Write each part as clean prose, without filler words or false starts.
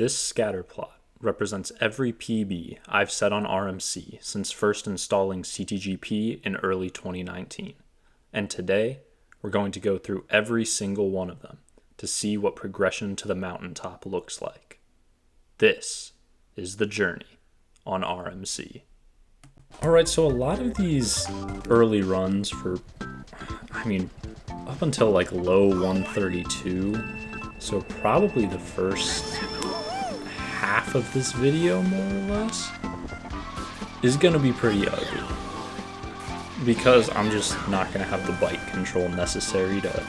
This scatter plot represents every PB I've set on rMC since first installing CTGP in early 2019. And today, we're going to go through every single one of them to see what progression to the mountaintop looks like. This is the journey on rMC. Alright, so a lot of these early runs for, up until like low 132, so probably the first half of this video, more or less, is going to be pretty ugly. Because I'm just not going to have the bike control necessary to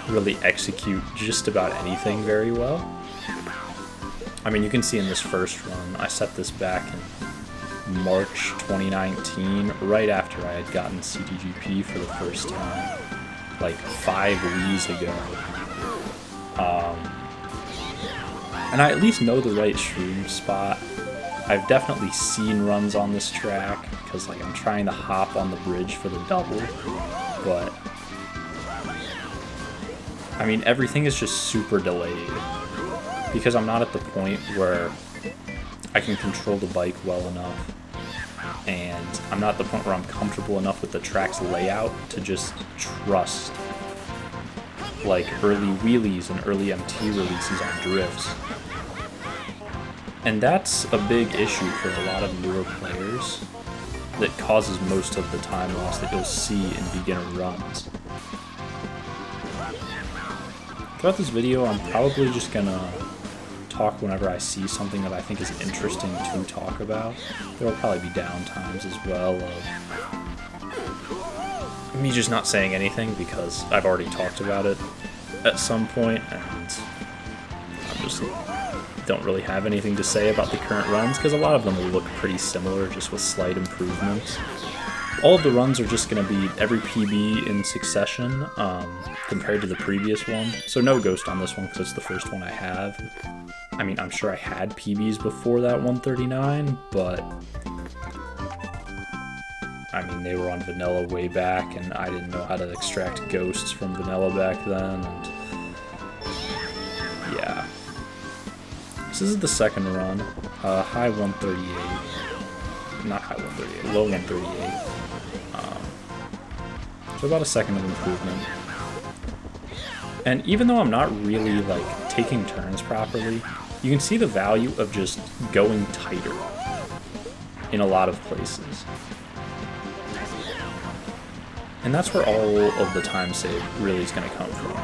really execute just about anything very well. I mean, you can see in this first run, I set this back in March 2019, right after I had gotten CTGP for the first time, like 5 weeks ago. And I at least know the right shroom spot. I've definitely seen runs on this track, because like I'm trying to hop on the bridge for the double, but I mean, everything is just super delayed, because I'm not at the point where I can control the bike well enough, and I'm not at the point where I'm comfortable enough with the track's layout to just trust like early wheelies and early MT releases on drifts. And that's a big issue for a lot of newer players that causes most of the time loss that you'll see in beginner runs. Throughout this video, I'm probably just gonna talk whenever I see something that I think is interesting to talk about. There will probably be downtimes as well of me just not saying anything because I've already talked about it at some point, and I just don't really have anything to say about the current runs because a lot of them will look pretty similar, just with slight improvements. All of the runs are just going to be every PB in succession compared to the previous one. So no ghost on this one because it's the first one I have. I mean, I'm sure I had PBs before that 139, but I mean, they were on vanilla way back, and I didn't know how to extract ghosts from vanilla back then, and yeah. This is the second run, high 138, not high 138, low 138, so about a second of improvement. And even though I'm not really like taking turns properly, you can see the value of just going tighter in a lot of places. And that's where all of the time save really is going to come from.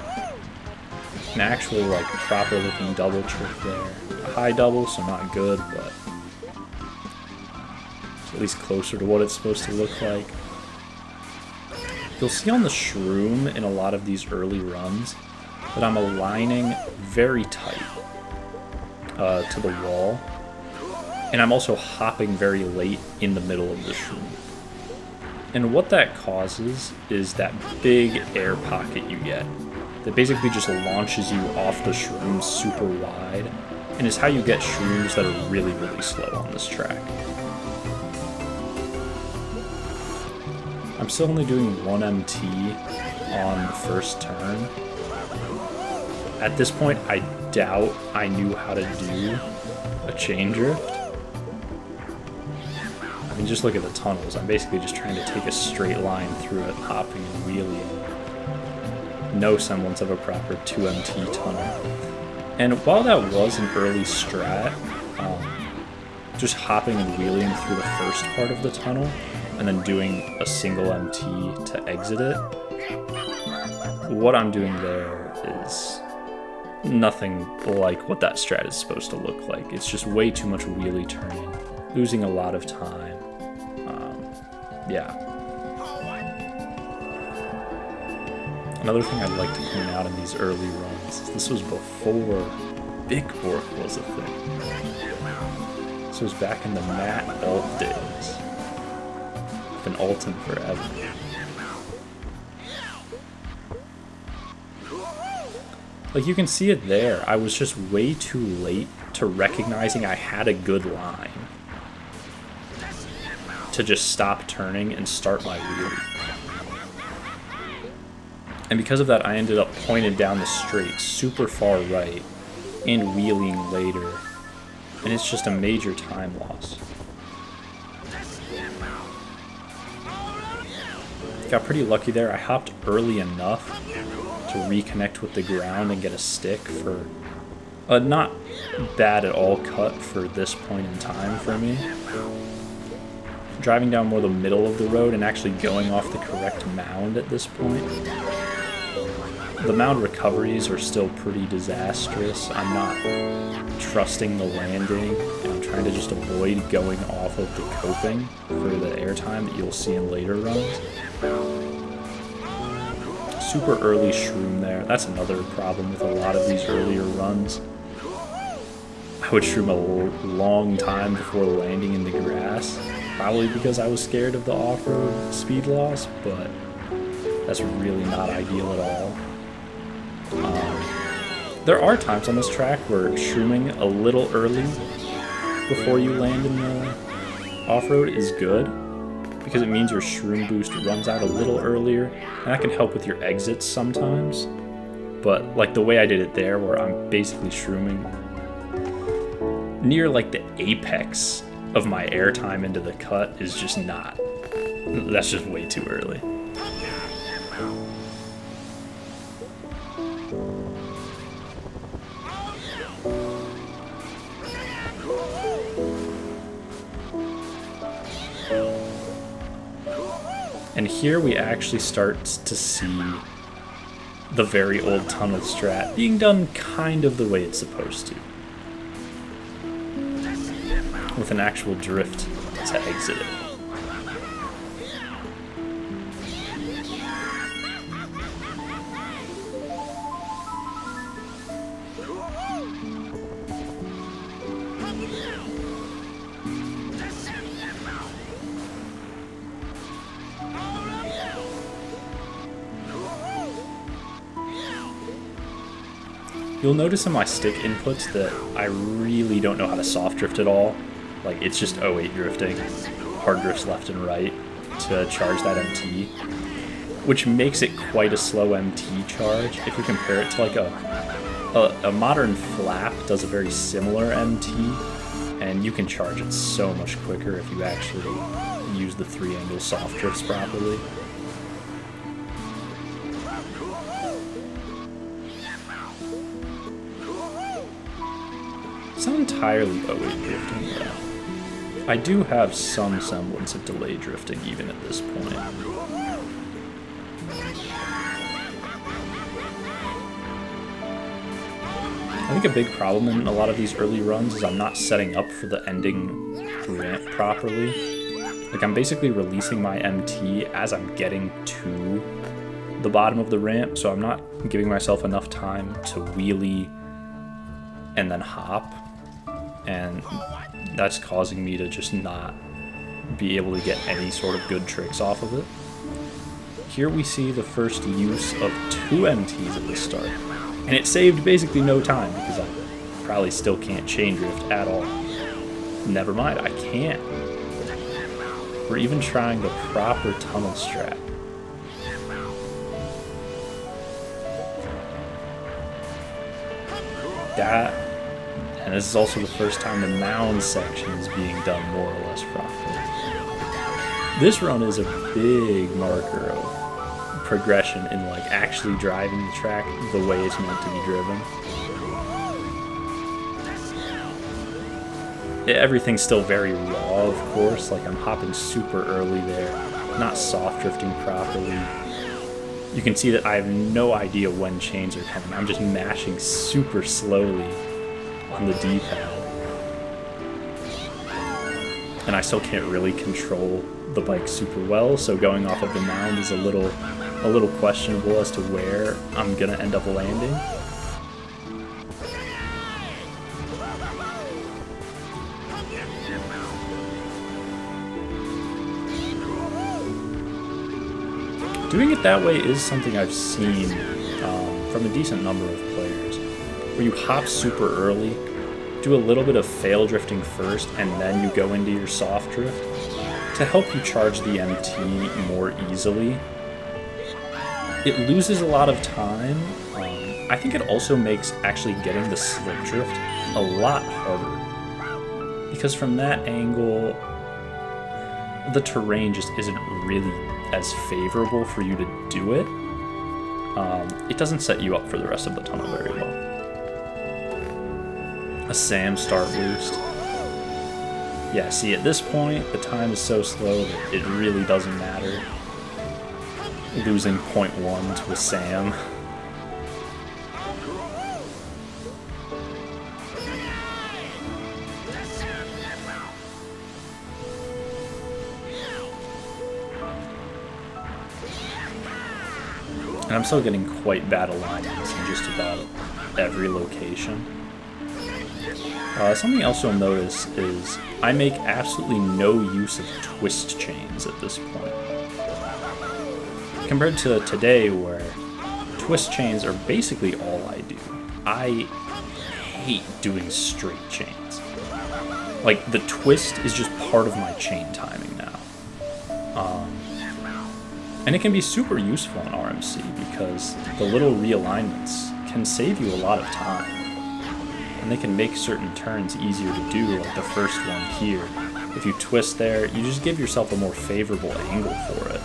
An actual like proper looking double trick there. A high double, so not good, but at least closer to what it's supposed to look like. You'll see on the shroom in a lot of these early runs that I'm aligning very tight to the wall, and I'm also hopping very late in the middle of the shroom. And what that causes is that big air pocket you get that basically just launches you off the shroom super wide, and is how you get shrooms that are really, really slow on this track. I'm still only doing 1 MT on the first turn. At this point, I doubt I knew how to do a chain drift. I mean, just look at the tunnels. I'm basically just trying to take a straight line through it, hopping and wheeling. No semblance of a proper 2MT tunnel. And while that was an early strat, just hopping and wheeling through the first part of the tunnel, and then doing a single MT to exit it, what I'm doing there is nothing like what that strat is supposed to look like. It's just way too much wheelie turning, losing a lot of time. Yeah. Another thing I'd like to point out in these early runs is this was before Big Bork was a thing. This was back in the Matt alt days. I've been alting forever. Like, you can see it there. I was just way too late to recognizing I had a good line to just stop turning and start my wheelie. And because of that, I ended up pointed down the straight super far right and wheeling later, and it's just a major time loss. Got pretty lucky there. I hopped early enough to reconnect with the ground and get a stick for a not bad at all cut for this point in time for me. Driving down more the middle of the road and actually going off the correct mound at this point. The mound recoveries are still pretty disastrous. I'm not trusting the landing, and I'm trying to just avoid going off of the coping for the airtime that you'll see in later runs. Super early shroom there. That's another problem with a lot of these earlier runs. I would shroom a long time before landing in the grass, probably because I was scared of the off-road speed loss, but that's really not ideal at all. There are times on this track where shrooming a little early before you land in the off-road is good, because it means your shroom boost runs out a little earlier, and that can help with your exits sometimes. But like the way I did it there, where I'm basically shrooming near like the apex of my airtime into the cut, is just not. That's just way too early. And here we actually start to see the very old tunnel strat being done kind of the way it's supposed to, with an actual drift to exit it. You'll notice in my stick inputs that I really don't know how to soft drift at all. Like, it's just 08 drifting, hard drifts left and right to charge that MT, which makes it quite a slow MT charge. If you compare it to like a modern flap does a very similar MT, and you can charge it so much quicker if you actually use the 3-angle soft drifts properly. It's not entirely 08 drifting though. I do have some semblance of delay drifting even at this point. I think a big problem in a lot of these early runs is I'm not setting up for the ending ramp properly. Like, I'm basically releasing my MT as I'm getting to the bottom of the ramp, so I'm not giving myself enough time to wheelie and then hop. And that's causing me to just not be able to get any sort of good tricks off of it. Here we see the first use of 2 MTs at the start, and it saved basically no time because I probably still can't chain drift at all. Never mind, I can't. We're even trying the proper tunnel strat. And this is also the first time the mound section is being done more or less properly. This run is a big marker of progression in like actually driving the track the way it's meant to be driven. Everything's still very raw, of course, like I'm hopping super early there, not soft drifting properly. You can see that I have no idea when chains are coming. I'm just mashing super slowly on the D-pad. And I still can't really control the bike super well, so going off of the mound is a little questionable as to where I'm gonna end up landing. Doing it that way is something I've seen from a decent number of players, where you hop super early, do a little bit of fail drifting first, and then you go into your soft drift to help you charge the MT more easily. It loses a lot of time. I think it also makes actually getting the slip drift a lot harder. Because from that angle, the terrain just isn't really as favorable for you to do it. It doesn't set you up for the rest of the tunnel very well. A Sam start boost. Yeah, see, at this point, the time is so slow that it really doesn't matter. Losing 0.1 to a Sam. And I'm still getting quite bad alignments in just about every location. Something else you'll notice is I make absolutely no use of twist chains at this point. Compared to today, where twist chains are basically all I do. I hate doing straight chains. Like, the twist is just part of my chain timing now. And it can be super useful in rMC because the little realignments can save you a lot of time. And they can make certain turns easier to do, like the first one here. If you twist there, you just give yourself a more favorable angle for it.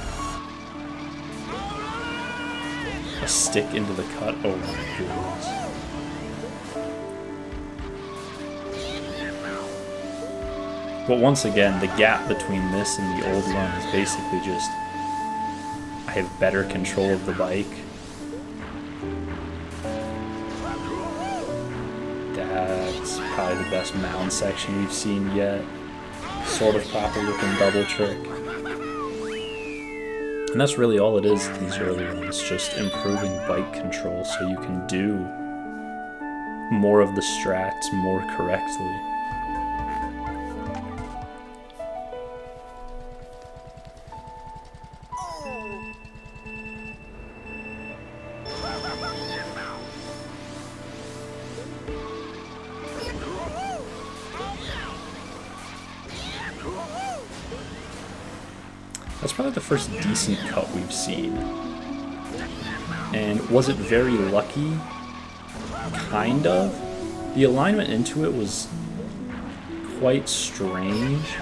A stick into the cut, oh my goodness. But once again, the gap between this and the old run is basically just I have better control of the bike. That's probably the best mound section we've seen yet. Sort of proper looking double trick. And that's really all it is in these early ones, just improving bike control so you can do more of the strats more correctly. That's probably the first decent cut we've seen. And was it very lucky? Kind of. The alignment into it was quite strange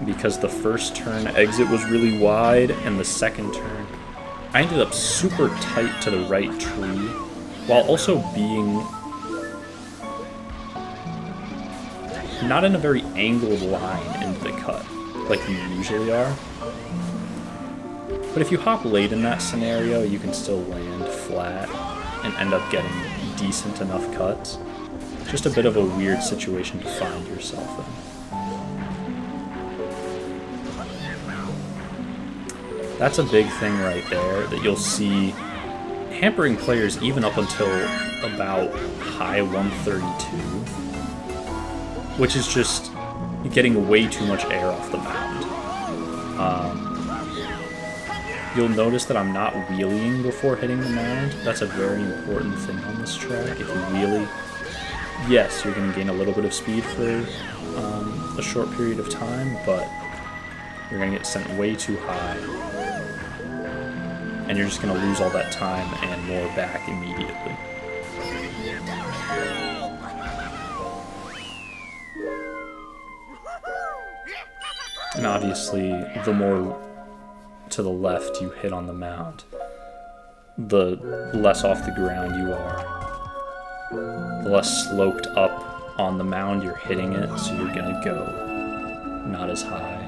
because the first turn exit was really wide and the second turn I ended up super tight to the right tree while also being not in a very angled line into the cut like you usually are. But if you hop late in that scenario, you can still land flat and end up getting decent enough cuts. Just a bit of a weird situation to find yourself in. That's a big thing right there that you'll see hampering players even up until about high 132, which is just getting way too much air off the mound. You'll notice that I'm not wheeling before hitting the mound. That's a very important thing on this track. If you wheelie, yes, you're going to gain a little bit of speed for a short period of time, but you're going to get sent way too high. And you're just going to lose all that time and more back immediately. And obviously, the more to the left you hit on the mound, the less off the ground you are. The less sloped up on the mound you're hitting it, so you're going to go not as high.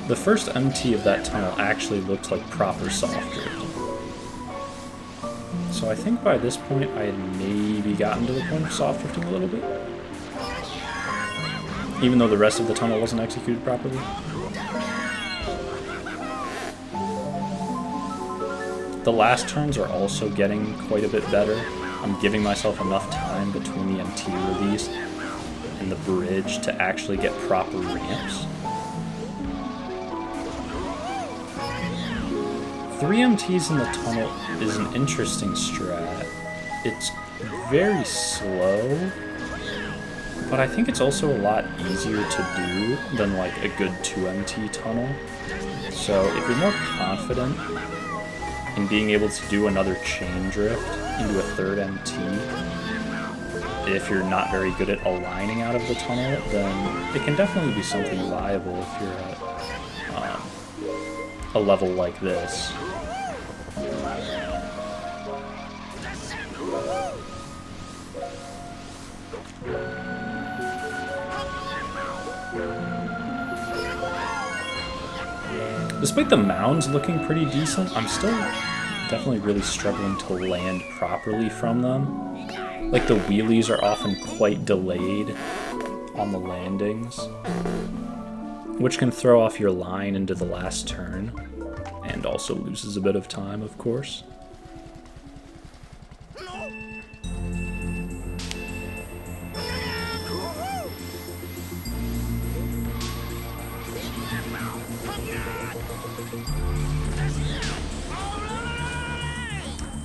The first MT of that tunnel actually looked like proper soft drifting. So I think by this point I had maybe gotten to the point of soft drifting a little bit. Even though the rest of the tunnel wasn't executed properly. The last turns are also getting quite a bit better. I'm giving myself enough time between the MT release and the bridge to actually get proper ramps. 3 MTs in the tunnel is an interesting strat. It's very slow, but I think it's also a lot easier to do than like a good 2MT tunnel. So if you're more confident in being able to do another chain drift into a third MT, if you're not very good at aligning out of the tunnel, then it can definitely be something viable if you're at a level like this. Despite the mounds looking pretty decent, I'm still definitely really struggling to land properly from them. Like, the wheelies are often quite delayed on the landings, which can throw off your line into the last turn, and also loses a bit of time, of course.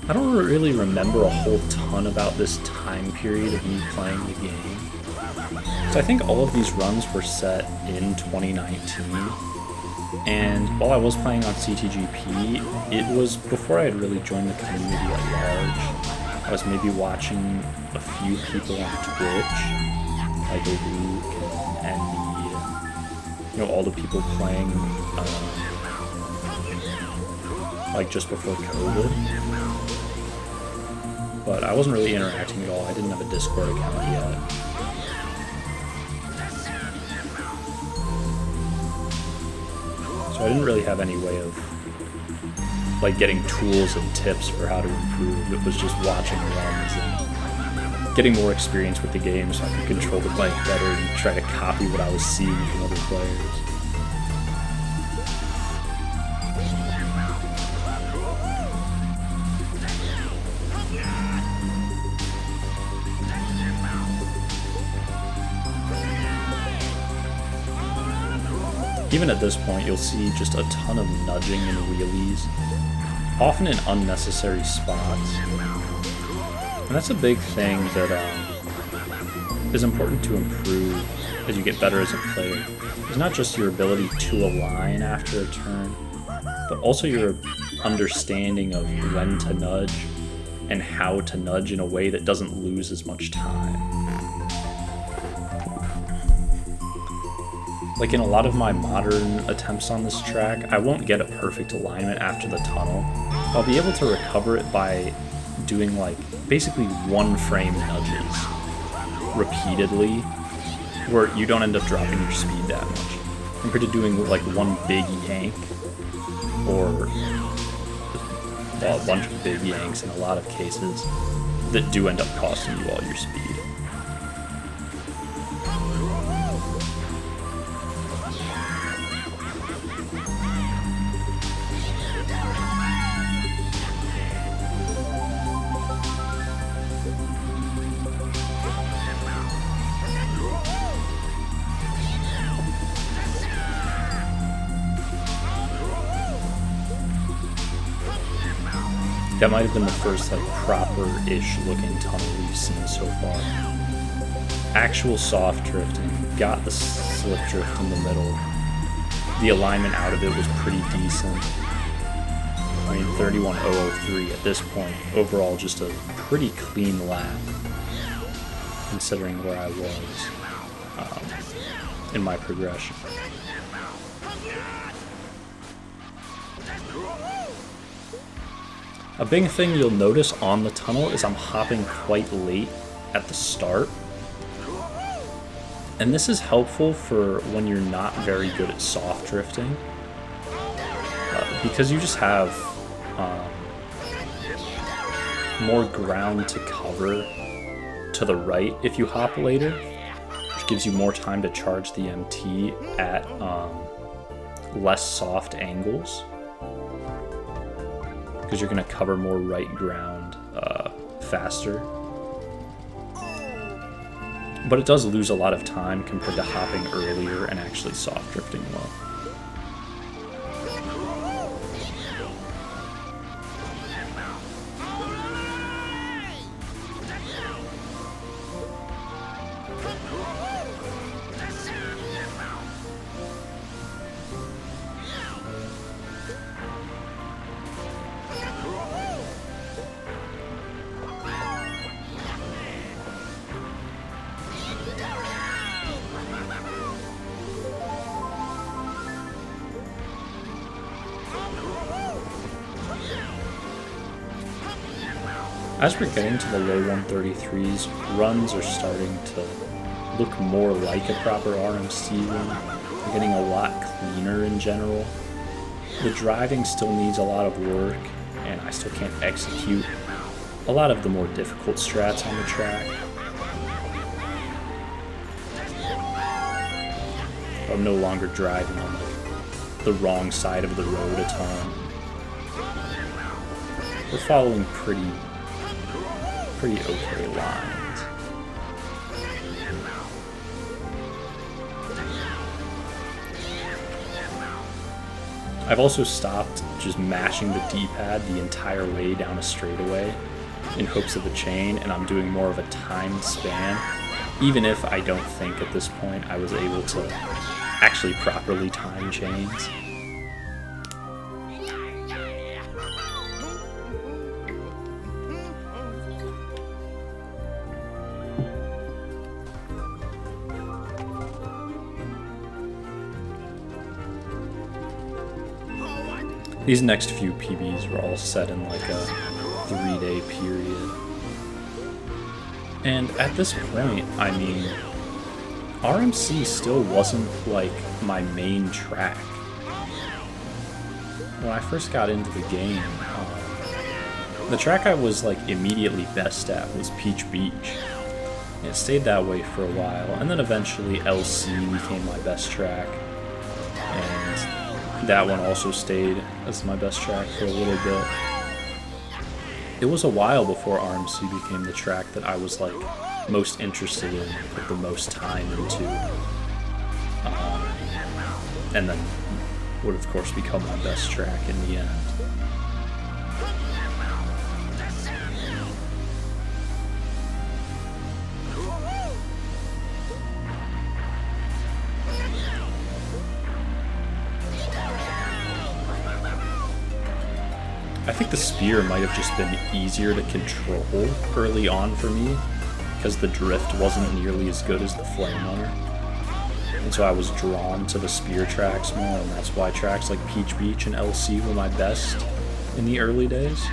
I don't really remember a whole ton about this time period of me playing the game. So I think all of these runs were set in 2019, and while I was playing on CTGP, it was before I had really joined the community at large. I was maybe watching a few people on Twitch, like Luke and all the people playing, like just before COVID. But I wasn't really interacting at all. I didn't have a Discord account yet. So I didn't really have any way of like getting tools and tips for how to improve. It was just watching runs and getting more experience with the game so I could control the bike better and try to copy what I was seeing from other players. Even at this point, you'll see just a ton of nudging and wheelies, often in unnecessary spots. And that's a big thing that is important to improve as you get better as a player. It's not just your ability to align after a turn, but also your understanding of when to nudge and how to nudge in a way that doesn't lose as much time. Like in a lot of my modern attempts on this track, I won't get a perfect alignment after the tunnel. I'll be able to recover it by doing like basically one frame nudges repeatedly, where you don't end up dropping your speed that much, compared to doing like one big yank or a bunch of big yanks in a lot of cases that do end up costing you all your speed. That might have been the first like proper-ish looking tunnel we've seen so far. Actual soft drifting, got the slip drift in the middle. The alignment out of it was pretty decent. I mean, 31.003 at this point. Overall, just a pretty clean lap, considering where I was in my progression. A big thing you'll notice on the tunnel is I'm hopping quite late at the start. And this is helpful for when you're not very good at soft drifting. Because you just have more ground to cover to the right if you hop later, which gives you more time to charge the MT at less soft angles. Because you're going to cover more right ground faster. But it does lose a lot of time compared to hopping earlier and actually soft drifting well. As we're getting to the low 133s, runs are starting to look more like a proper rMC run. They're getting a lot cleaner in general. The driving still needs a lot of work, and I still can't execute a lot of the more difficult strats on the track. I'm no longer driving on the wrong side of the road a ton. We're following pretty okay lines. I've also stopped just mashing the D-pad the entire way down a straightaway in hopes of a chain, and I'm doing more of a timed span, even if I don't think at this point I was able to actually properly time chains. These next few PBs were all set in like a 3-day period. And at this point, I mean, rMC still wasn't like my main track. When I first got into the game, the track I was like immediately best at was Peach Beach. And it stayed that way for a while, and then eventually LC became my best track. And that one also stayed as my best track for a little bit. It was a while before rMC became the track that I was like most interested in, put the most time into, and then would of course become my best track in the end. I think the spear might have just been easier to control early on for me, because the drift wasn't nearly as good as the flame runner. And so I was drawn to the spear tracks more, and that's why tracks like Peach Beach and LC were my best in the early days.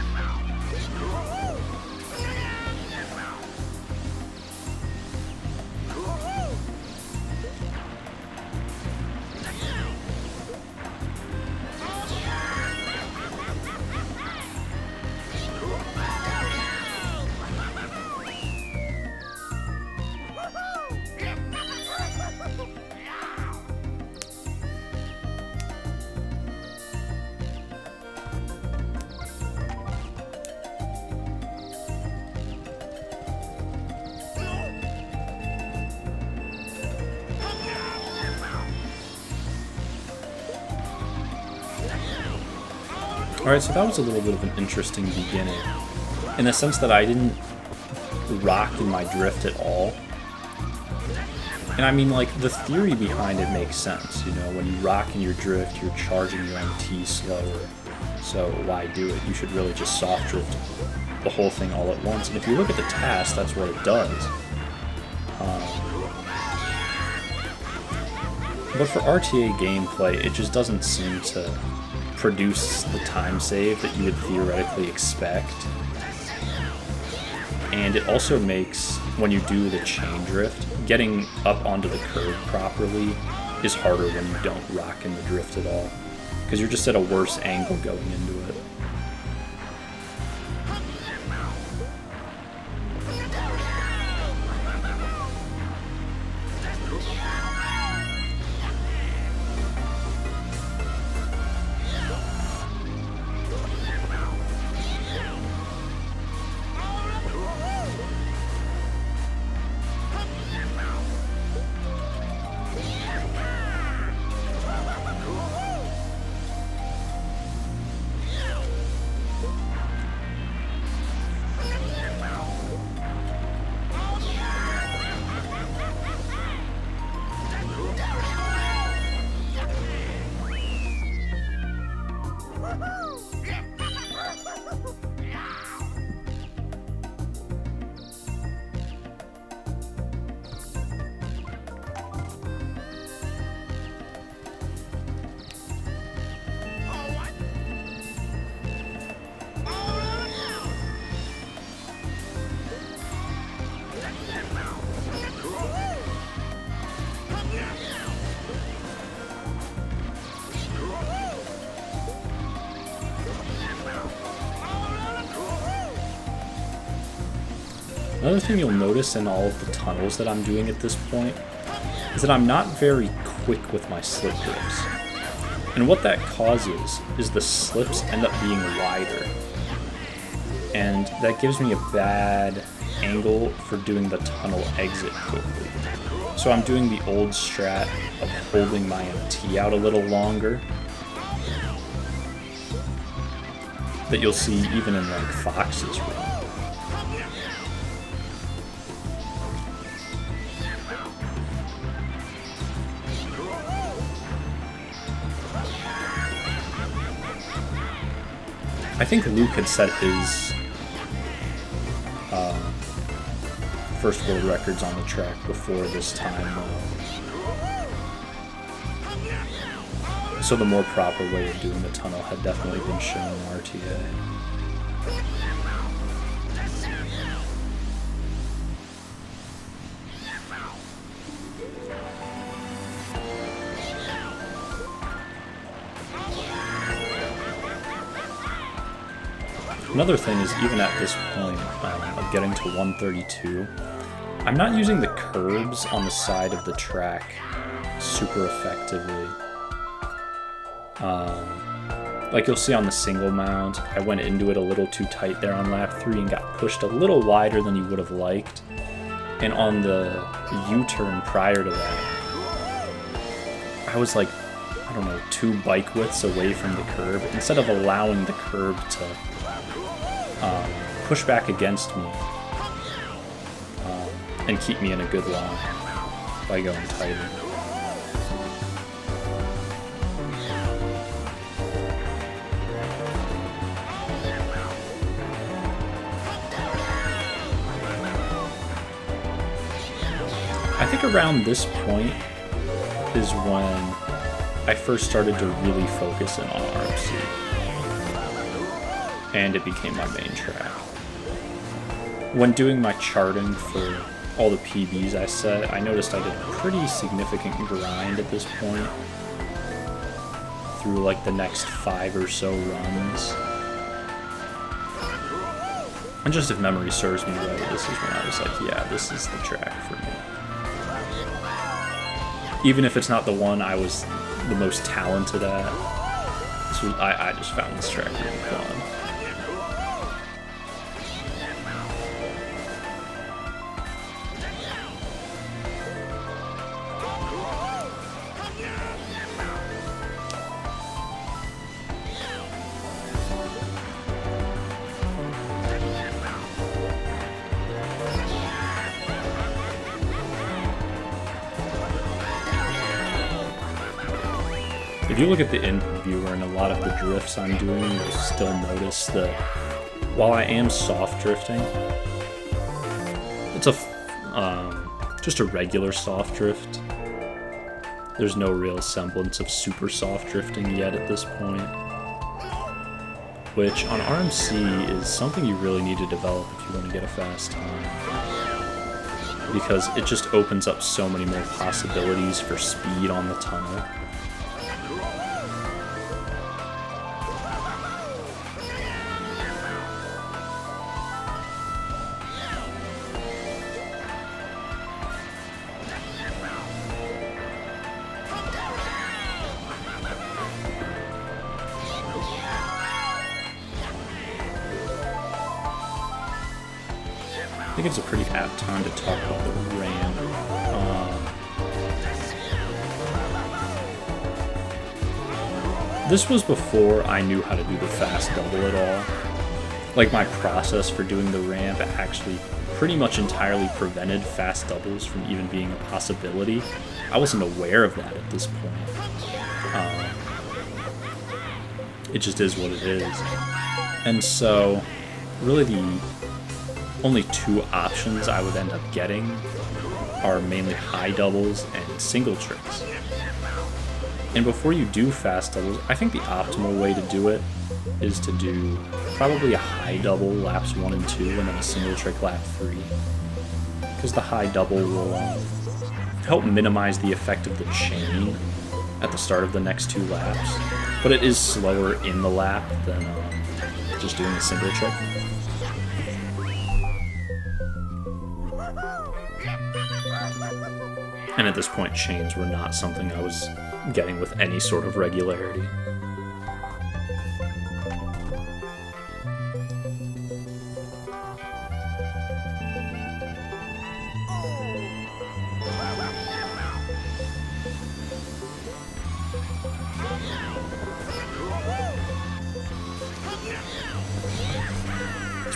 Alright, so that was a little bit of an interesting beginning, in the sense that I didn't rock in my drift at all. And I mean, like, the theory behind it makes sense, you know, when you rock in your drift, you're charging your MT slower, so why do it? You should really just soft drift the whole thing all at once, and if you look at the task, that's what it does. But for RTA gameplay, it just doesn't seem to produce the time save that you would theoretically expect. And it also makes, when you do the chain drift, getting up onto the curve properly is harder when you don't rock in the drift at all, because you're just at a worse angle going into it. Another thing you'll notice in all of the tunnels that I'm doing at this point is that I'm not very quick with my slip drifts. And what that causes is the slips end up being wider. And that gives me a bad angle for doing the tunnel exit quickly. So I'm doing the old strat of holding my MT out a little longer. That you'll see even in like Fox's run. I think Luke had set his first world records on the track before this time. So the more proper way of doing the tunnel had definitely been shown in RTA. Another thing is, even at this point of getting to 132, I'm not using the curbs on the side of the track super effectively. Like you'll see on the single mount, I went into it a little too tight there on lap 3 and got pushed a little wider than you would have liked. And on the U-turn prior to that, I was like, I don't know, 2 bike widths away from the curb, instead of allowing the curb to push back against me and keep me in a good line by going tighter. I think around this point is when I first started to really focus in on rMC, and it became my main track. When doing my charting for all the PBs I set, I noticed I did a pretty significant grind at this point through like the next 5 or so runs. And just if memory serves me right, this is when I was like, yeah, this is the track for me. Even if it's not the one I was the most talented at, I just found this track really fun. If you look at the input viewer and a lot of the drifts I'm doing, you'll still notice that while I am soft drifting, it's just a regular soft drift. There's no real semblance of super soft drifting yet at this point, which on rMC is something you really need to develop if you want to get a fast time, because it just opens up so many more possibilities for speed on the tunnel. I think it's a pretty apt time to talk about the ramp. This was before I knew how to do the fast double at all. Like, my process for doing the ramp actually pretty much entirely prevented fast doubles from even being a possibility. I wasn't aware of that at this point. It just is what it is. And so, really the only 2 options I would end up getting are mainly high doubles and single tricks. And before you do fast doubles, I think the optimal way to do it is to do probably a high double laps 1 and 2 and then a single trick lap 3. Because the high double will help minimize the effect of the chain at the start of the next 2 laps. But it is slower in the lap than just doing a single trick. And at this point, chains were not something I was getting with any sort of regularity.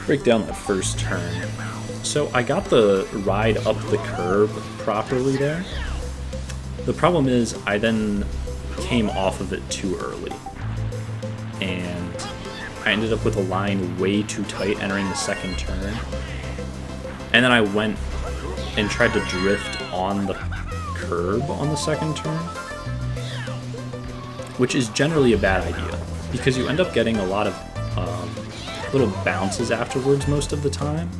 Break down that first turn. So I got the ride up the curb properly there. The problem is I then came off of it too early. And I ended up with a line way too tight entering the second turn. And then I went and tried to drift on the curb on the second turn, which is generally a bad idea because you end up getting a lot of little bounces afterwards most of the time,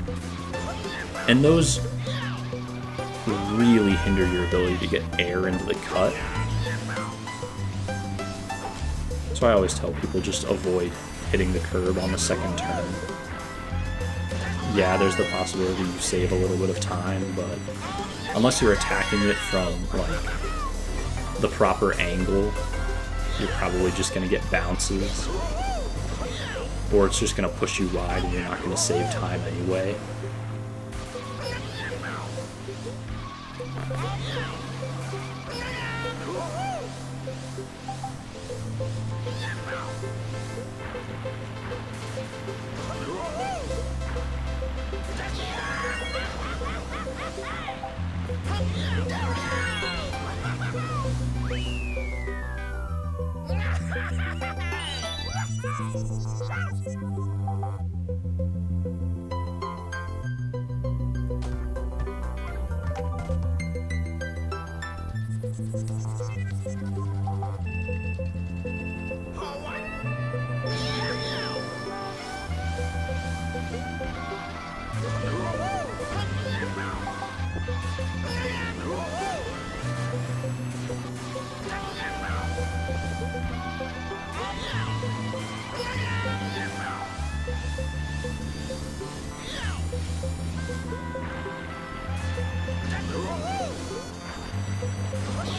and those really hinder your ability to get air into the cut. So I always tell people just avoid hitting the curb on the second turn. Yeah, there's the possibility you save a little bit of time, but unless you're attacking it from like the proper angle, you're probably just going to get bounces. Or it's just going to push you wide and you're not going to save time anyway.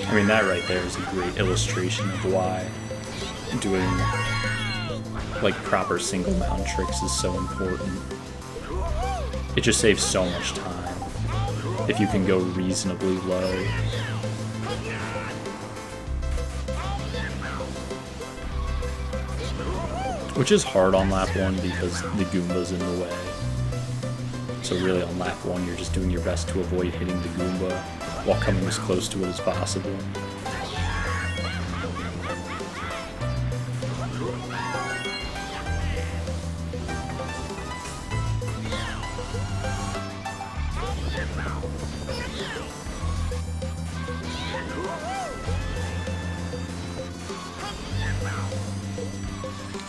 I mean, that right there is a great illustration of why doing like proper single mount tricks is so important. It just saves so much time if you can go reasonably low. Which is hard on lap 1 because the Goomba's in the way. So really on lap 1 you're just doing your best to avoid hitting the Goomba while coming as close to it as possible.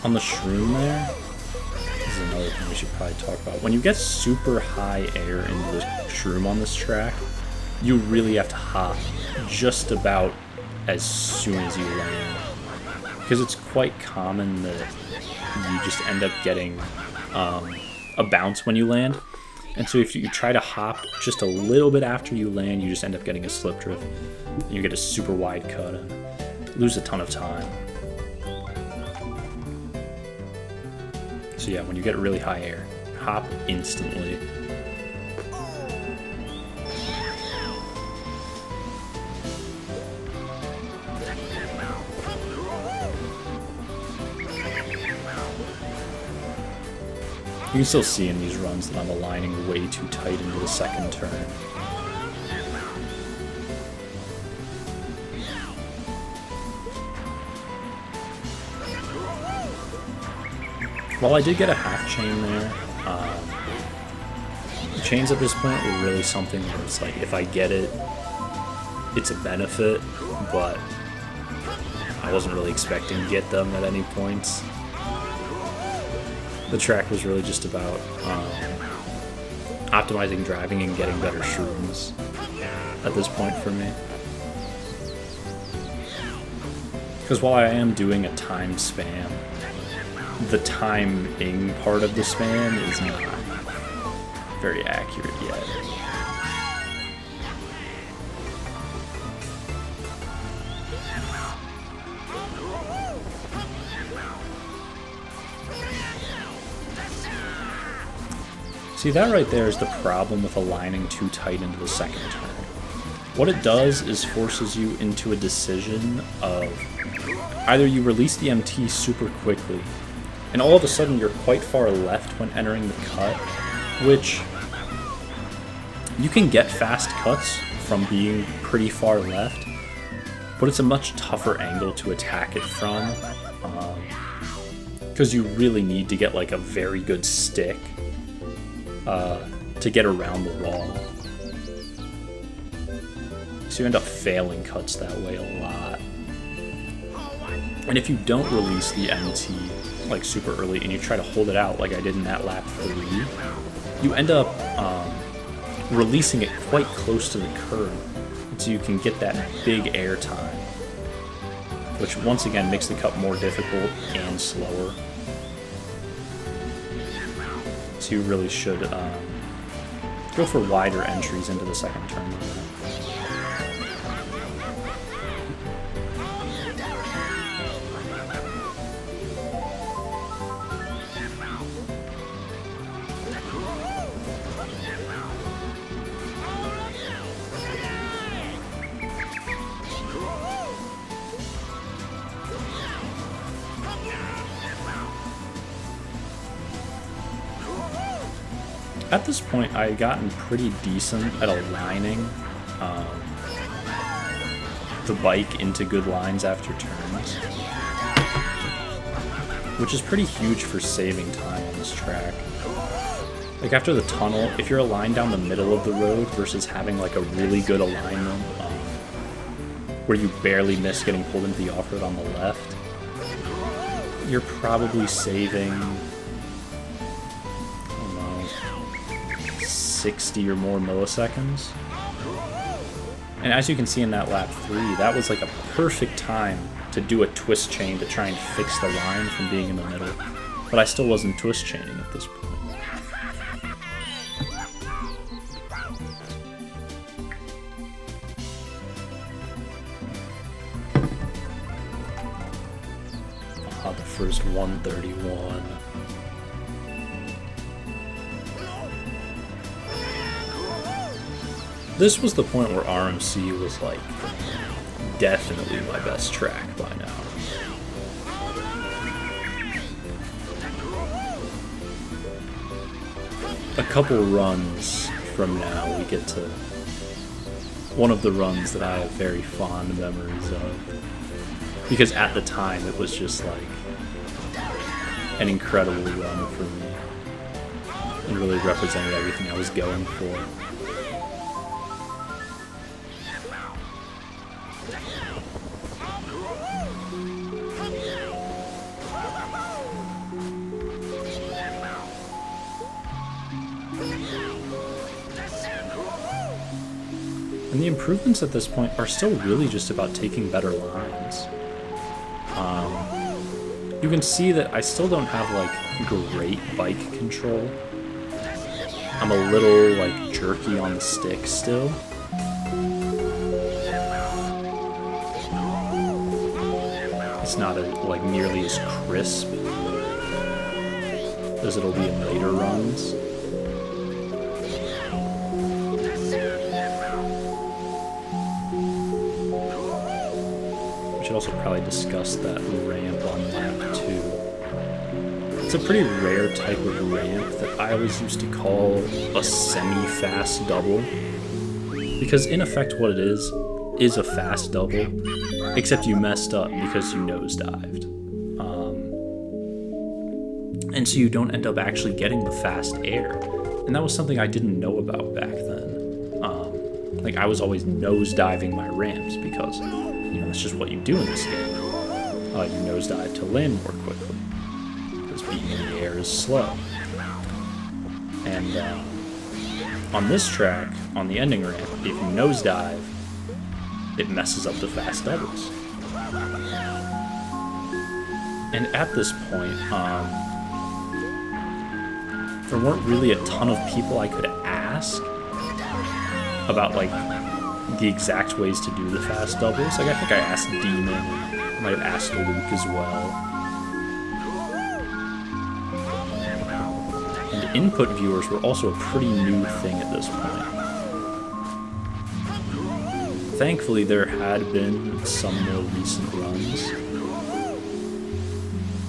On the shroom there, this is another thing we should probably talk about. When you get super high air into the shroom on this track, you really have to hop just about as soon as you land. Because it's quite common that you just end up getting a bounce when you land. And so if you try to hop just a little bit after you land, you just end up getting a slip drift. And you get a super wide cut and lose a ton of time. So yeah, when you get really high air, hop instantly. You can still see in these runs that I'm aligning way too tight into the second turn. While I did get a half chain there, chains at this point were really something where it's like, if I get it, it's a benefit, but I wasn't really expecting to get them at any points. The track was really just about optimizing driving and getting better shrooms at this point for me. Because while I am doing a time spam, the timing part of the spam is not very accurate yet. See, that right there is the problem with aligning too tight into the second turn. What it does is forces you into a decision of either you release the MT super quickly, and all of a sudden you're quite far left when entering the cut, which you can get fast cuts from being pretty far left, but it's a much tougher angle to attack it from, because you really need to get like a very good stick to get around the wall. So you end up failing cuts that way a lot. And if you don't release the MT like super early and you try to hold it out like I did in that lap 3, you end up releasing it quite close to the curb, so you can get that big air time, which once again makes the cut more difficult and slower. So you really should go for wider entries into the second turn. At this point, I had gotten pretty decent at aligning the bike into good lines after turns, which is pretty huge for saving time on this track. Like after the tunnel, if you're aligned down the middle of the road versus having like a really good alignment where you barely miss getting pulled into the off-road on the left, you're probably saving 60 or more milliseconds. And as you can see in that lap 3, that was like a perfect time to do a twist chain to try and fix the line from being in the middle. But I still wasn't twist chaining at this point. The first 131. This was the point where rMC was like definitely my best track by now. A couple runs from now we get to one of the runs that I have very fond memories of, because at the time it was just like an incredible run for me and really represented everything I was going for. And the improvements at this point are still really just about taking better lines. You can see that I still don't have like great bike control. I'm a little like jerky on the stick still. It's not like nearly as crisp as it'll be in later runs. We should also probably discuss that ramp on lap 2. It's a pretty rare type of ramp that I always used to call a semi-fast double, because in effect what it is a fast double, except you messed up because you nosedived. And so you don't end up actually getting the fast air. And that was something I didn't know about back then. Like I was always nosediving my ramps because, you know, that's just what you do in this game. You nosedive to land more quickly, because being in the air is slow. And on this track, on the ending ramp, if you nosedive, it messes up the fast doubles. And at this point, there weren't really a ton of people I could ask about like the exact ways to do the fast doubles. Like I think I asked Demon, I might have asked Luke as well. And input viewers were also a pretty new thing at this point. Thankfully, there had been some more recent runs.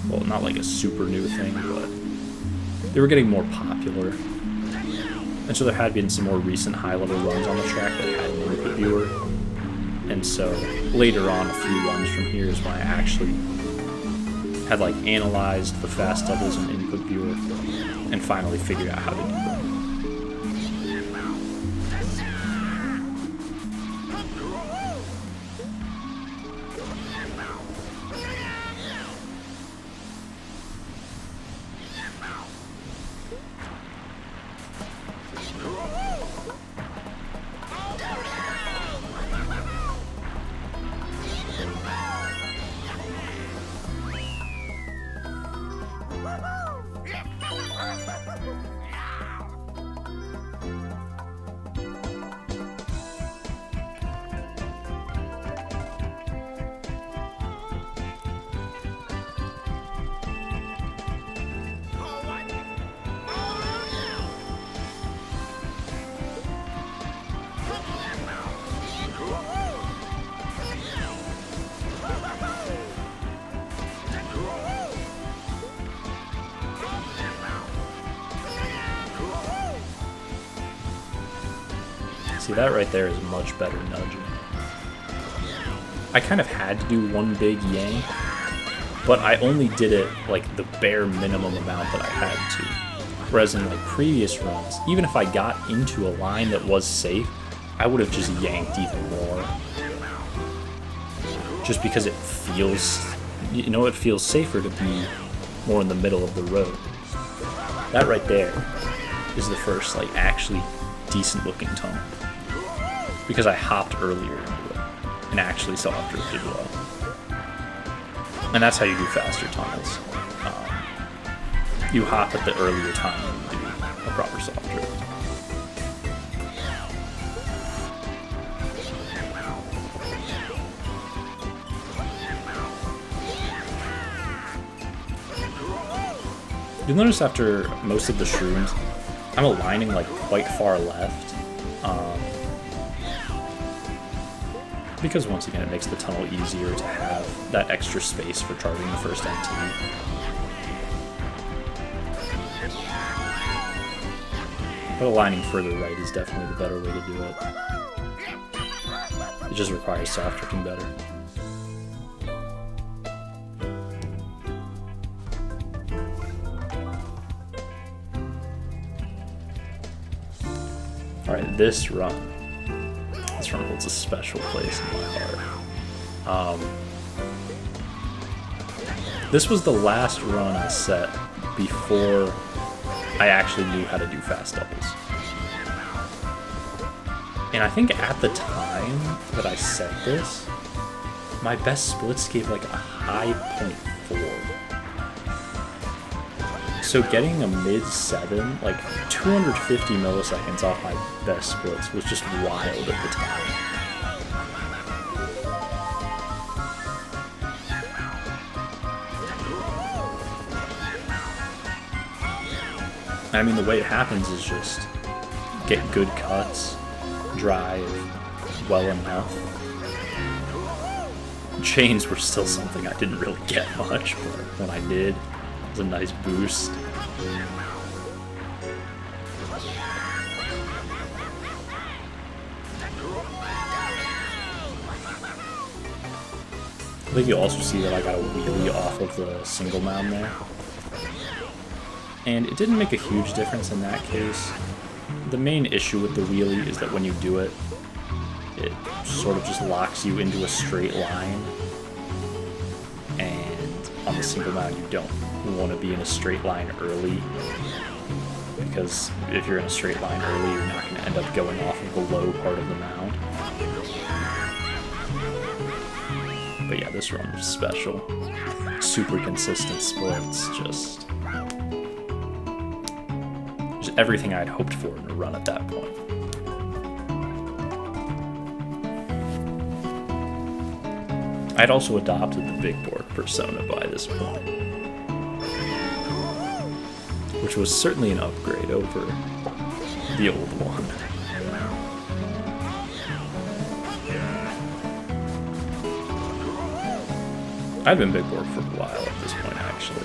Well, not like a super new thing, but they were getting more popular. And so there had been some more recent high-level runs on the track that had an input viewer. And so later on, a few runs from here is when I actually had like analyzed the fast doubles and input viewer and finally figured out how to do them. See, that right there is much better nudging. I kind of had to do one big yank, but I only did it like the bare minimum amount that I had to. Whereas in like previous runs, even if I got into a line that was safe, I would have just yanked even more. Just because it feels, you know, it feels safer to be more in the middle of the road. That right there is the first like actually decent looking tunnel. Because I hopped earlier into it and actually soft drifted well. And that's how you do faster tunnels. You hop at the earlier time when you do a proper soft drift. You'll notice after most of the shrooms, I'm aligning like quite far left. Because once again, it makes the tunnel easier to have that extra space for charging the first MT. But aligning further right is definitely the better way to do it. It just requires soft drifting better. Alright, this run holds a special place in my heart. This was the last run I set before I actually knew how to do fast doubles. And I think at the time that I set this, my best splits gave like a high 0.4. So getting a mid-7, like 250 milliseconds off my best splits was just wild at the time. I mean, the way it happens is just get good cuts, drive well enough. Chains were still something I didn't really get much, but when I did, it was a nice boost. I think you'll also see that I got a wheelie off of the single mound there. And it didn't make a huge difference in that case. The main issue with the wheelie is that when you do it, it sort of just locks you into a straight line. And on the single mound, you don't want to be in a straight line early. Because if you're in a straight line early, you're not going to end up going off of the low part of the mound. But yeah, this run was special. Super consistent splits, just everything I'd hoped for in a run at that point. I'd also adopted the big board persona by this point, which was certainly an upgrade over the old one. I've been Big Bork for a while at this point, actually.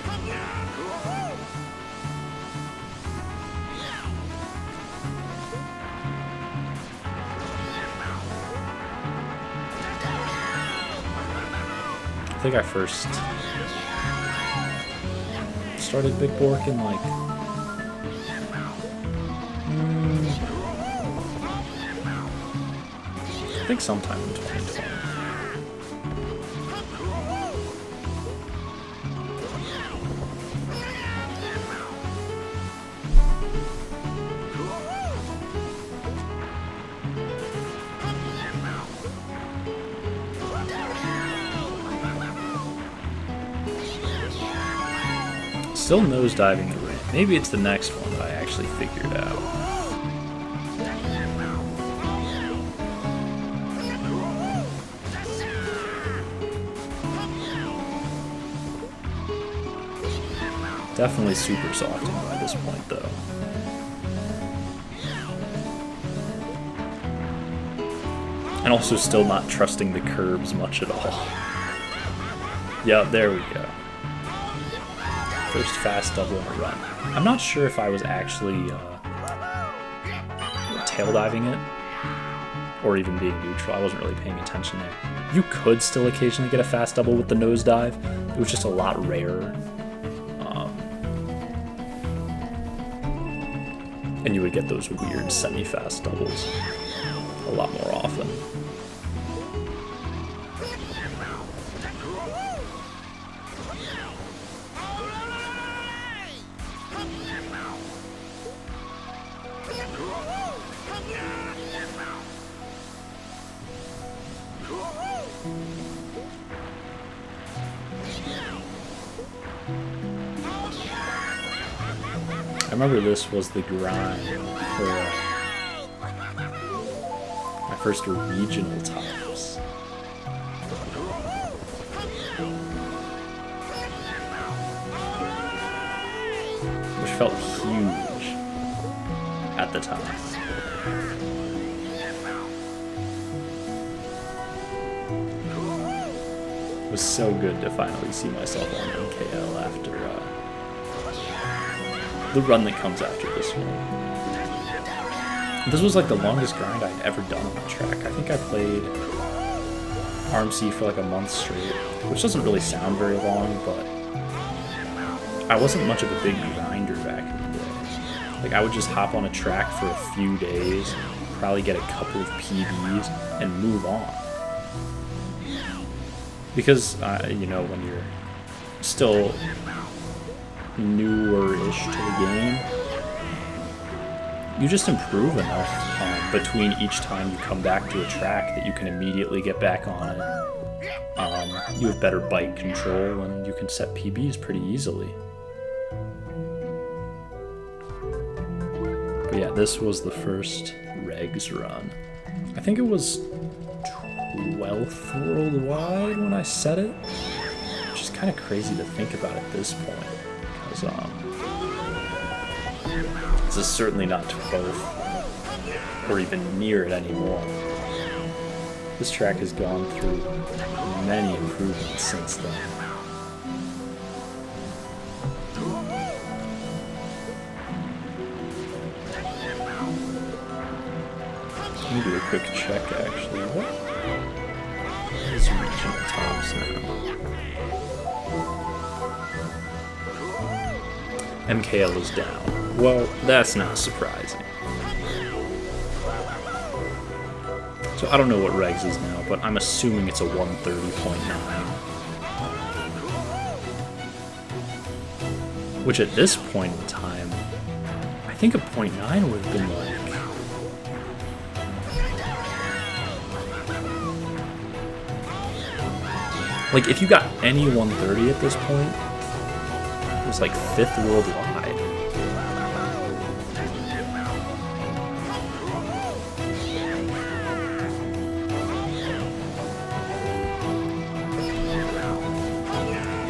I think I first started Big Bork in like I think sometime in 2020. Still nosediving the ramp. Maybe it's the next one that I actually figured out. Definitely super softened by this point, though. And also still not trusting the curbs much at all. Yeah, there we go. First fast double in a run. I'm not sure if I was actually tail diving it or even being neutral. I wasn't really paying attention there. You could still occasionally get a fast double with the nosedive. It was just a lot rarer. And you would get those weird semi-fast doubles a lot more often. I remember this was the grind for my first regional tops. Which felt huge at the time. It was so good to finally see myself on MKL after the run that comes after this one. This was like the longest grind I'd ever done on the track. I think I played rMC for like a month straight, which doesn't really sound very long, but I wasn't much of a big grinder back in the day. Like I would just hop on a track for a few days, probably get a couple of PBs, and move on. Because, you know, when you're still newer-ish to the game, you just improve enough between each time you come back to a track that you can immediately get back on it. You have better bike control and you can set PBs pretty easily. But yeah, this was the first regs run. I think it was 12th worldwide when I set it, which is kind of crazy to think about at this point. This is certainly not 12th or even near it anymore. This track has gone through many improvements since then. Let me do a quick check actually. What is regional tops now? MKL is down. Well, that's not surprising. So I don't know what regs is now, but I'm assuming it's a 130.9. Which at this point in time, I think a 0.9 would have been like if you got any 130 at this point, it was like 5th worldwide.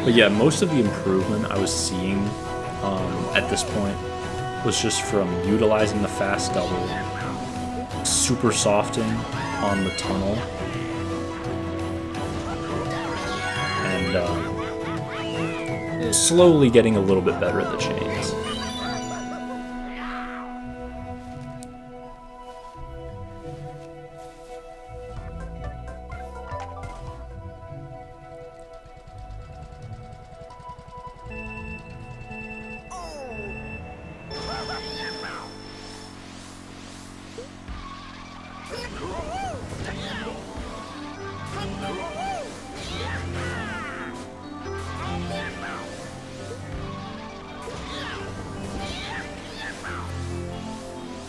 But yeah, most of the improvement I was seeing at this point was just from utilizing the fast double, super softing on the tunnel, and slowly getting a little bit better at the chains.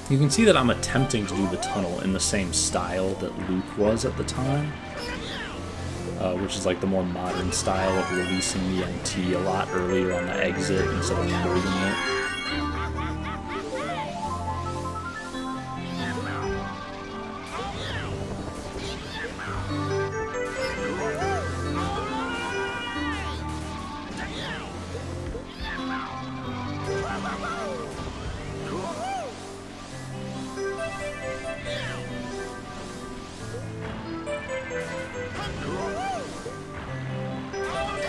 You can see that I'm attempting to do the tunnel in the same style that Luke was at the time, which is like the more modern style of releasing the MT a lot earlier on the exit instead of holding it.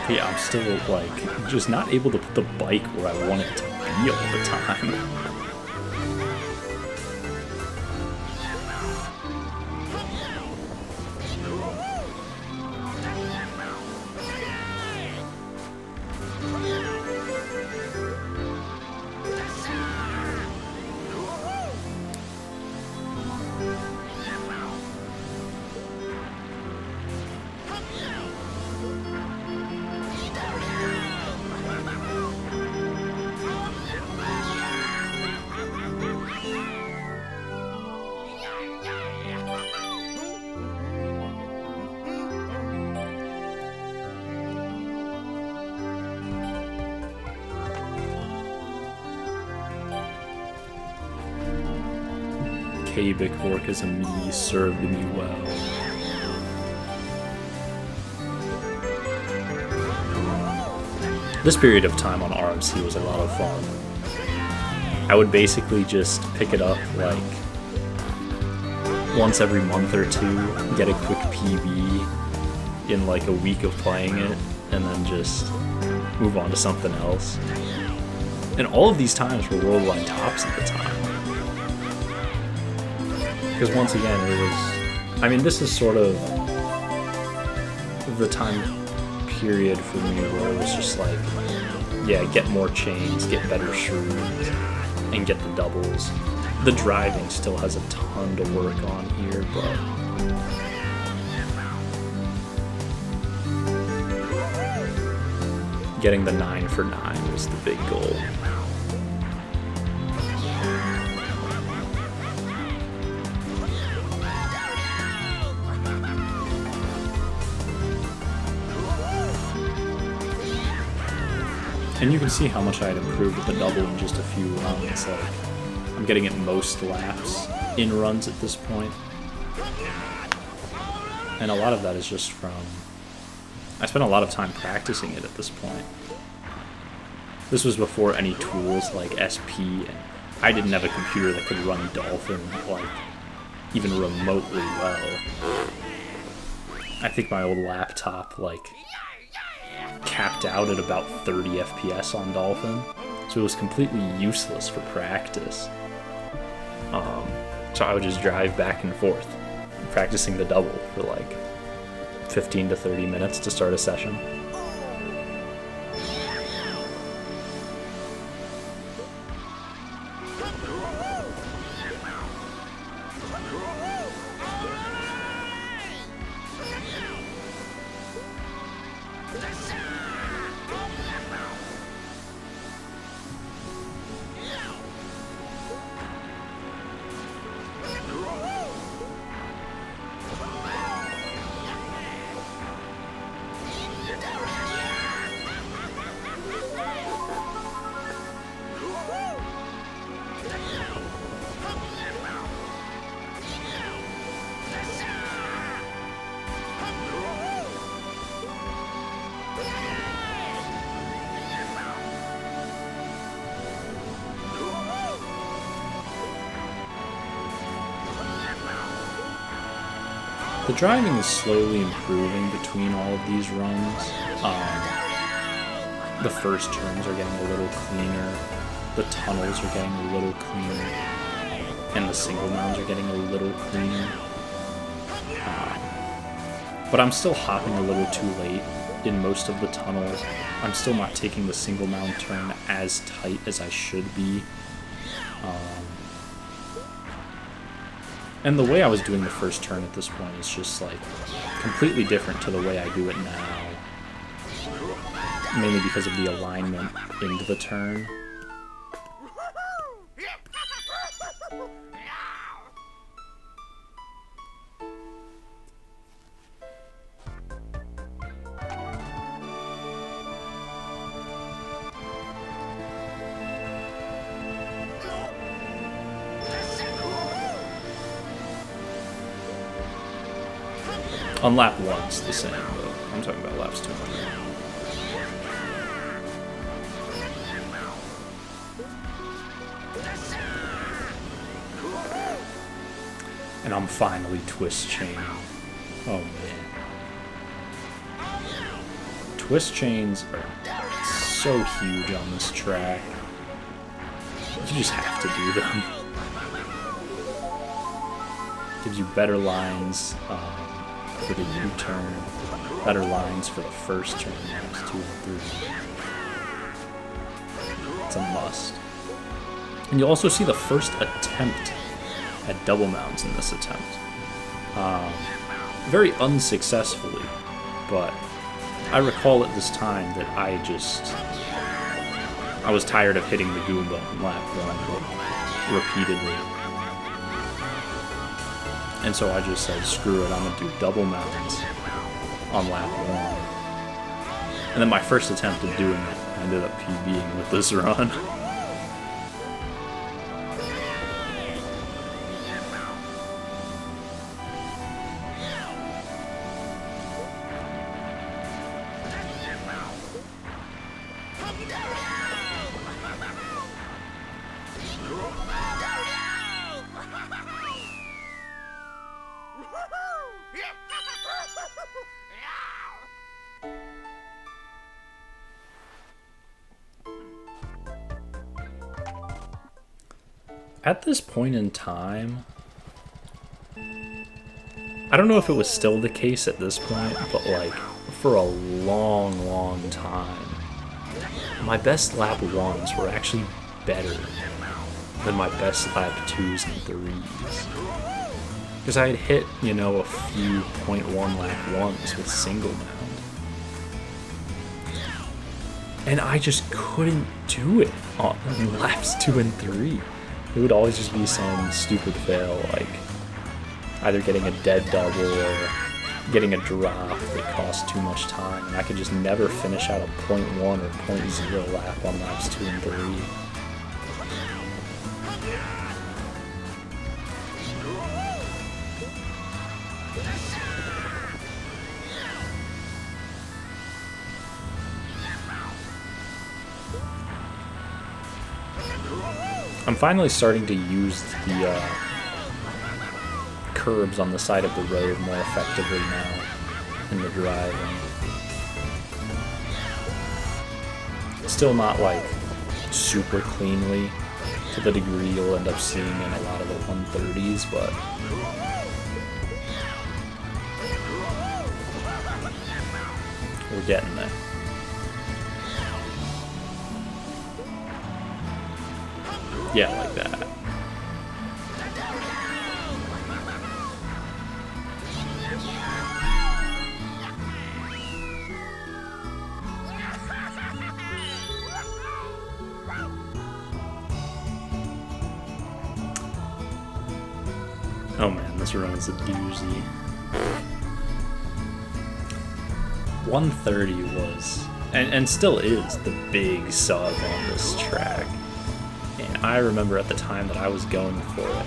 Yeah, I'm still, like, just not able to put the bike where I want it to be all the time. Kabik work as a me served me well. This period of time on rMC was a lot of fun. I would basically just pick it up like once every month or two, get a quick PB in like a week of playing it, and then just move on to something else. And all of these times were worldwide tops at the time. Because once again, it was, I mean, this is sort of the time period for me where it was just like, yeah, get more chains, get better shrooms, and get the doubles. The driving still has a ton to work on here, but getting the 9 for 9 was the big goal. And you can see how much I had improved with the double in just a few runs. Like, I'm getting it most laps in runs at this point. And a lot of that is just from... I spent a lot of time practicing it at this point. This was before any tools like SP, and I didn't have a computer that could run Dolphin, like, even remotely well. I think my old laptop, like, capped out at about 30 FPS on Dolphin, so it was completely useless for practice. So I would just drive back and forth, practicing the double for like 15 to 30 minutes to start a session. The driving is slowly improving between all of these runs. The first turns are getting a little cleaner, the tunnels are getting a little cleaner, and the single mounds are getting a little cleaner. But I'm still hopping a little too late in most of the tunnels. I'm still not taking the single mound turn as tight as I should be. And the way I was doing the first turn at this point is just like completely different to the way I do it now. Mainly because of the alignment into the turn. On lap 1, it's the same, though. I'm talking about laps 2 and 3. And I'm finally twist chaining. Oh man. Twist chains are so huge on this track. You just have to do them. Gives you better lines for the U-turn, better lines for the first turn, laps 2 and 3. It's a must. And you'll also see the first attempt at double mounts in this attempt. Very unsuccessfully, but I recall at this time that I was tired of hitting the Goomba in lap 1 repeatedly. And so I just said, screw it, I'm going to do double mounts on lap 1. And then my first attempt at doing it, I ended up PBing with this run. At this point in time, I don't know if it was still the case at this point, but like for a long, long time, my best lap 1s were actually better than my best lap 2s and 3s. Because I had hit, you know, a few 0.1 lap 1s with single mount. And I just couldn't do it on laps 2 and 3. It would always just be some stupid fail, like either getting a dead double or getting a drop that cost too much time, and I could just never finish out a 0.1 or 0.0 lap on laps 2 and 3. I'm finally starting to use the curbs on the side of the road more effectively now in the driving. Still not like super cleanly to the degree you'll end up seeing in a lot of the 130s, but we're getting there. Yeah, like that. Oh man, this run is a doozy. 130 was, and still is, the big sub on this track. And I remember at the time that I was going for it,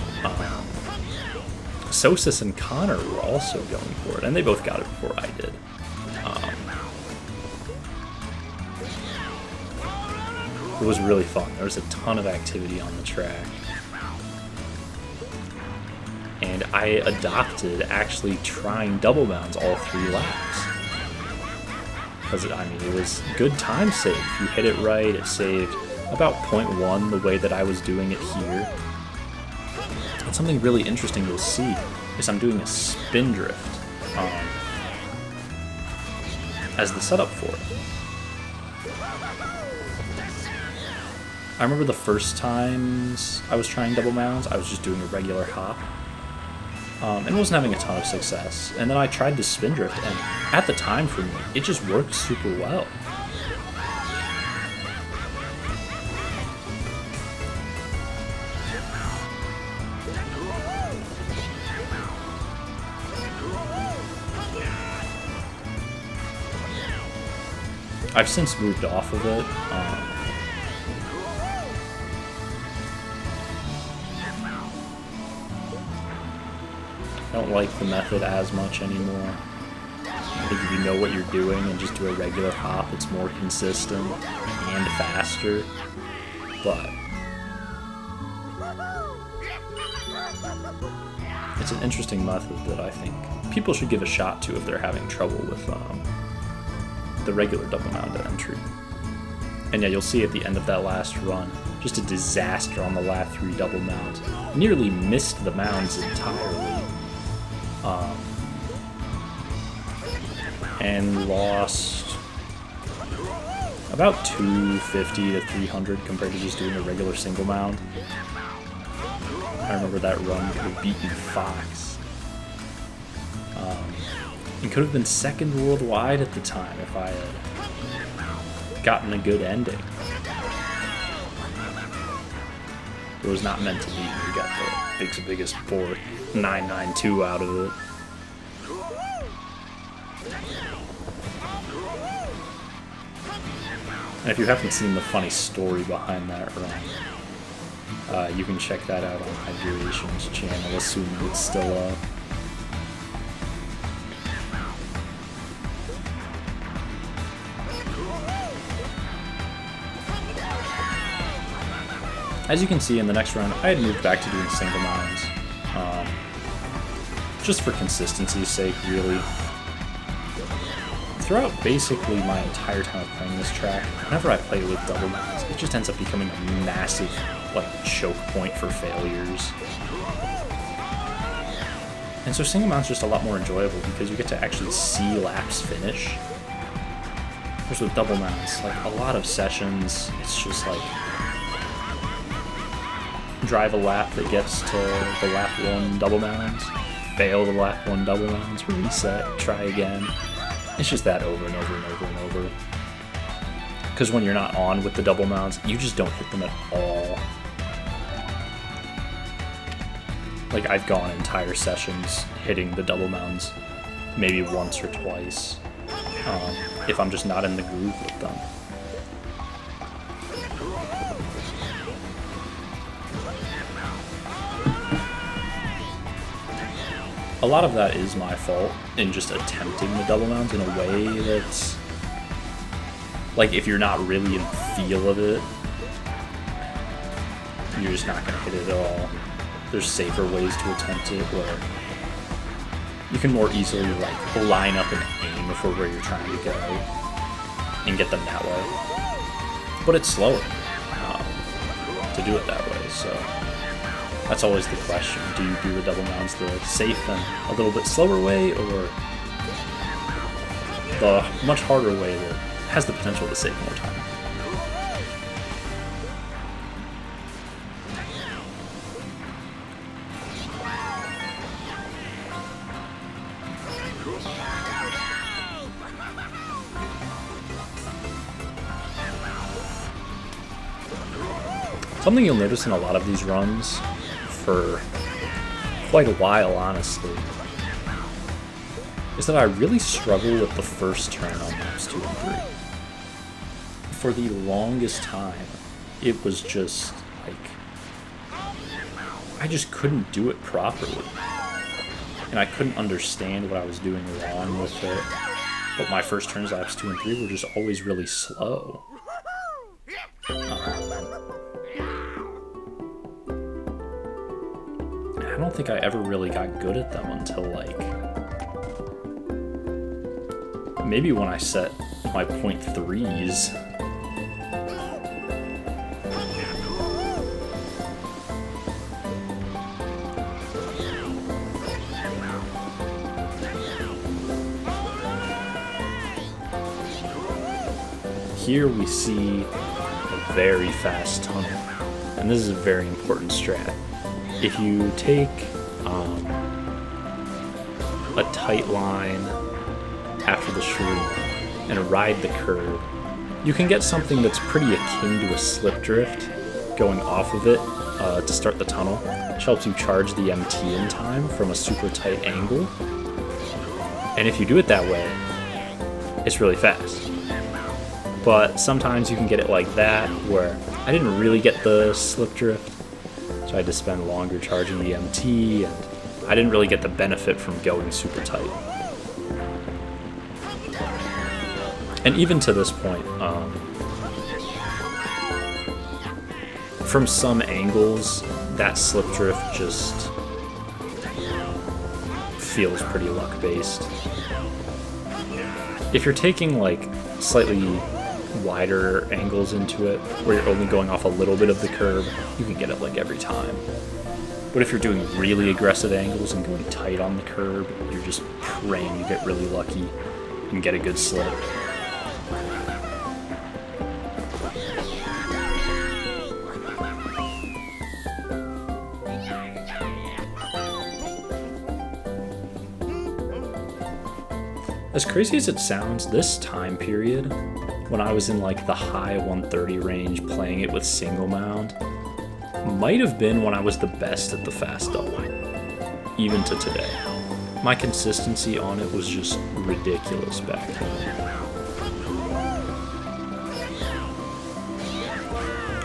Sosis and Connor were also going for it, and they both got it before I did. It was really fun. There was a ton of activity on the track. And I adopted actually trying double mounds all 3 laps. Because, I mean, it was good time save. If you hit it right, it saved about 0.1 the way that I was doing it here. And something really interesting you'll see is I'm doing a spin drift as the setup for it. I remember the first times I was trying double mounds, I was just doing a regular hop. And wasn't having a ton of success. And then I tried the spin drift, and at the time for me, it just worked super well. I've since moved off of it. I don't like the method as much anymore. I think if you know what you're doing and just do a regular hop, it's more consistent and faster. But it's an interesting method that I think people should give a shot to if they're having trouble with the regular double mound entry. And yeah, you'll see at the end of that last run, just a disaster on the lap 3 double mounds. Nearly missed the mounds entirely. And lost about 250 to 300 compared to just doing a regular single mound. I remember that run could have beaten Fox. And could have been second worldwide at the time if I had gotten a good ending. It was not meant to be. We got the biggest 4.992 out of it. And if you haven't seen the funny story behind that run, you can check that out on Hydration's channel, assuming it's still up. As you can see in the next run, I had moved back to doing single mounds, just for consistency's sake, really. Throughout basically my entire time of playing this track, whenever I play with double mounds, it just ends up becoming a massive, choke point for failures. And so single mounds just a lot more enjoyable because you get to actually see laps finish. Whereas with double mounts, a lot of sessions, it's just drive a lap that gets to the lap 1 double mounds, fail the lap 1 double mounds, reset, try again. It's just that over and over and over and over. Because when you're not on with the double mounts, you just don't hit them at all. I've gone entire sessions hitting the double mounts maybe once or twice, if I'm just not in the groove with them. A lot of that is my fault in just attempting the double mounds in a way that's if you're not really in the feel of it, you're just not going to hit it at all. There's safer ways to attempt it where you can more easily line up and aim for where you're trying to go and get them that way. But it's slower to do it that way, so that's always the question. Do you do the double mounds the safe and a little bit slower way, or the much harder way that has the potential to save more time? Something you'll notice in a lot of these runs for quite a while, honestly, is that I really struggle with the first turn on maps 2 and 3. For the longest time, it was just I just couldn't do it properly. And I couldn't understand what I was doing wrong with it. But my first turns laps 2 and 3 were just always really slow. don't think I ever really got good at them until like maybe when I set my 0.3s. Here we see a very fast tunnel, and this is a very important strat. If you take a tight line after the shroom and ride the curve, you can get something that's pretty akin to a slip drift going off of it to start the tunnel, which helps you charge the MT in time from a super tight angle. And if you do it that way, it's really fast. But sometimes you can get it like that, where I didn't really get the slip drift, so I had to spend longer charging the MT, and I didn't really get the benefit from going super tight. And even to this point, from some angles, that slip drift just feels pretty luck-based. If you're taking like slightly wider angles into it, where you're only going off a little bit of the curve, you can get it like every time. But if you're doing really aggressive angles and going tight on the curb, you're just praying you get really lucky and get a good slip. As crazy as it sounds, this time period, when I was in like the high 130 range playing it with single mound, might have been when I was the best at the fast double, even to today. My consistency on it was just ridiculous back then.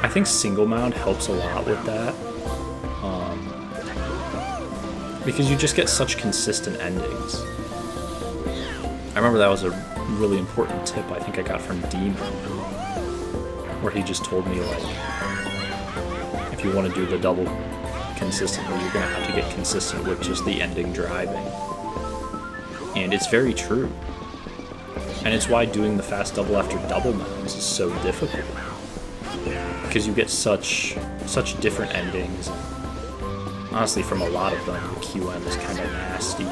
I think single mound helps a lot with that, because you just get such consistent endings. I remember that was a really important tip I think I got from Demon, where he just told me, like, if you want to do the double consistently, you're going to have to get consistent with just the ending driving. And it's very true. And it's why doing the fast double after double mounds is so difficult. Because you get such different endings. Honestly, from a lot of them, the QM is kind of nasty.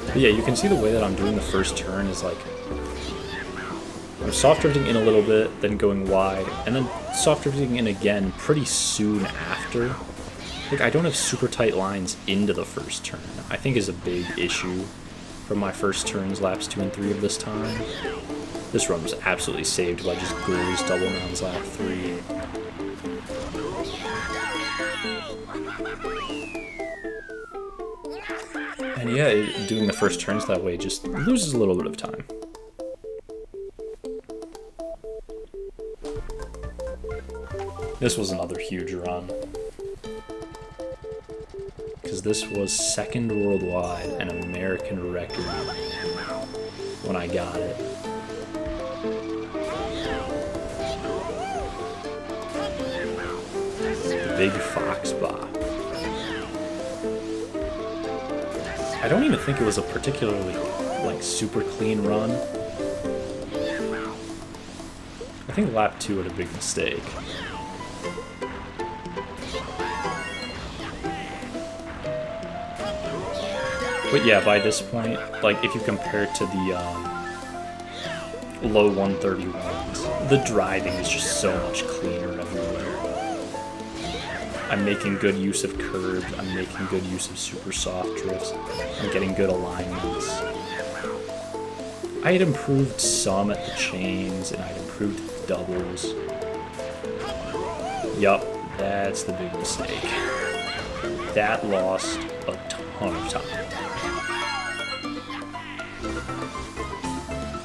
But yeah, you can see the way that I'm doing the first turn is like, I'm soft drifting in a little bit, then going wide, and then soft drifting in again pretty soon after. Like, I don't have super tight lines into the first turn, I think is a big issue from my first turns, laps 2 and 3 of this time. This run was absolutely saved by just Guru's double mounds lap 3. And yeah, doing the first turns that way just loses a little bit of time. This was another huge run, because this was second worldwide and American record when I got it. The Big Fox Bop. I don't even think it was a particularly, like, super clean run. I think lap 2 had a big mistake. But yeah, by this point, like, if you compare it to the low 131s, the driving is just so much cleaner everywhere. I'm making good use of curves, I'm making good use of super soft drifts, I'm getting good alignments. I had improved some at the chains, and I had improved the doubles. Yup, that's the big mistake. That lost a ton of time.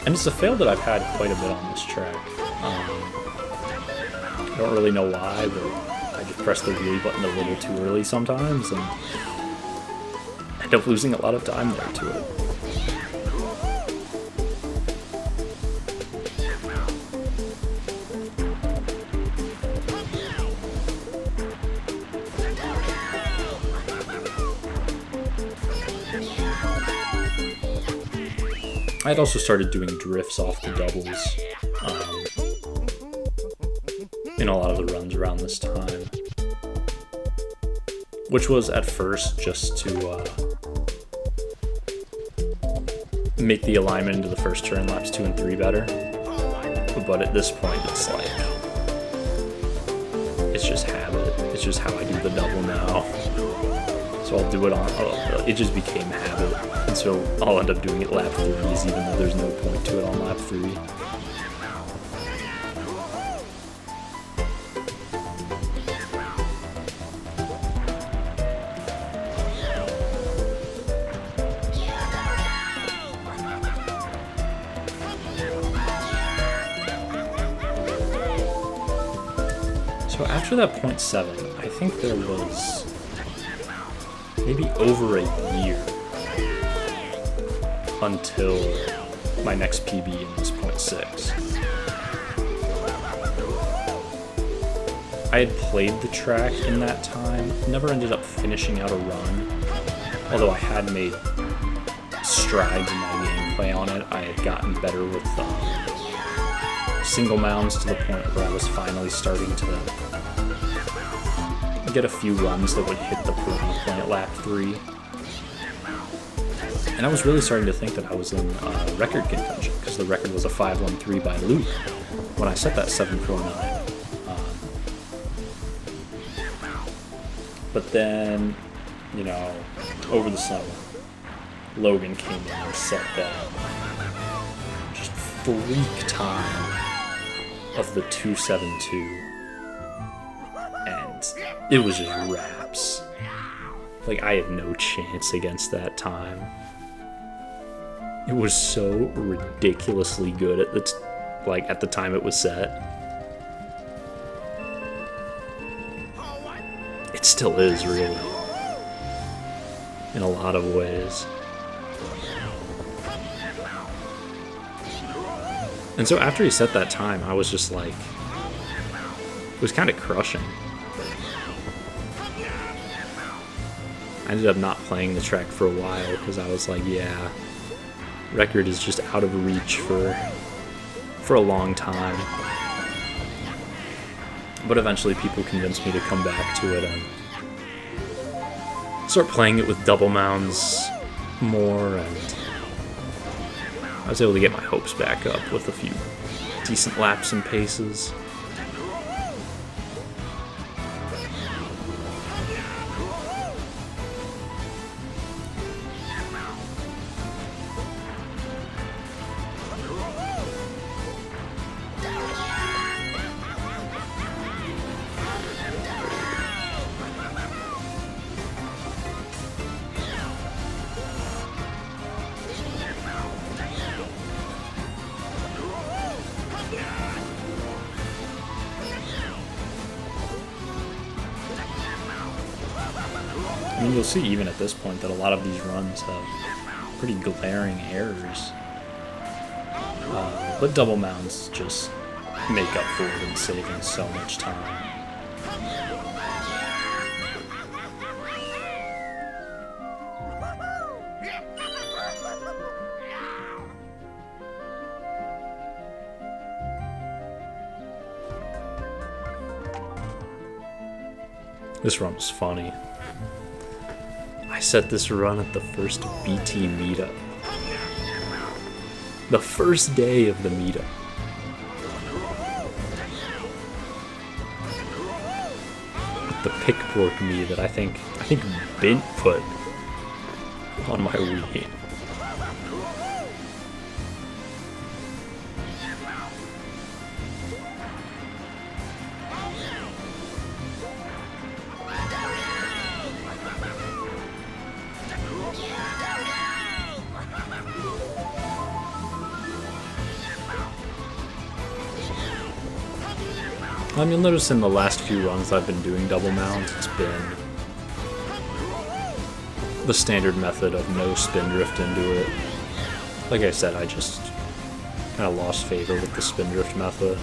And it's a fail that I've had quite a bit on this track. I don't really know why, but press the wheelie button a little too early sometimes and end up losing a lot of time there to it. I had also started doing drifts off the doubles in a lot of the runs around this time, which was at first just to make the alignment into the first turn laps 2 and 3 better, but at this point it's like, it's just habit, it's just how I do the double now, so I'll do it on, it just became habit, and so I'll end up doing it lap 3s even though there's no point to it on lap 3. So after that 0.7, I think there was maybe over a year until my next PB in this 0.6. I had played the track in that time, never ended up finishing out a run, although I had made strides in my gameplay on it. I had gotten better with single mounds to the point where I was finally starting to get a few runs that would hit the piranha plant at lap 3. And I was really starting to think that I was in record contention, because the record was a 5:13 by Luke when I set that 7:49. But then, you know, over the summer, Logan came in and set that just freak time of the 2:72, and it was just raps. Like, I had no chance against that time. It was so ridiculously good at the time it was set. It still is, really, in a lot of ways. And so after he set that time, I was just like, it was kind of crushing. I ended up not playing the track for a while because I was like, yeah, record is just out of reach for a long time. But eventually people convinced me to come back to it and start playing it with double mounds more, and I was able to get my hopes back up with a few decent laps and paces. I mean, you'll see even at this point that a lot of these runs have pretty glaring errors. But double mounds just make up for it in saving so much time. This run was funny. I set this run at the first BT meetup. The first day of the meetup. With the pickpork me that I think Bint put on my Wii. You'll notice in the last few runs I've been doing double mounts, it's been the standard method of no spin drift into it. Like I said, I just kind of lost favor with the spin drift method.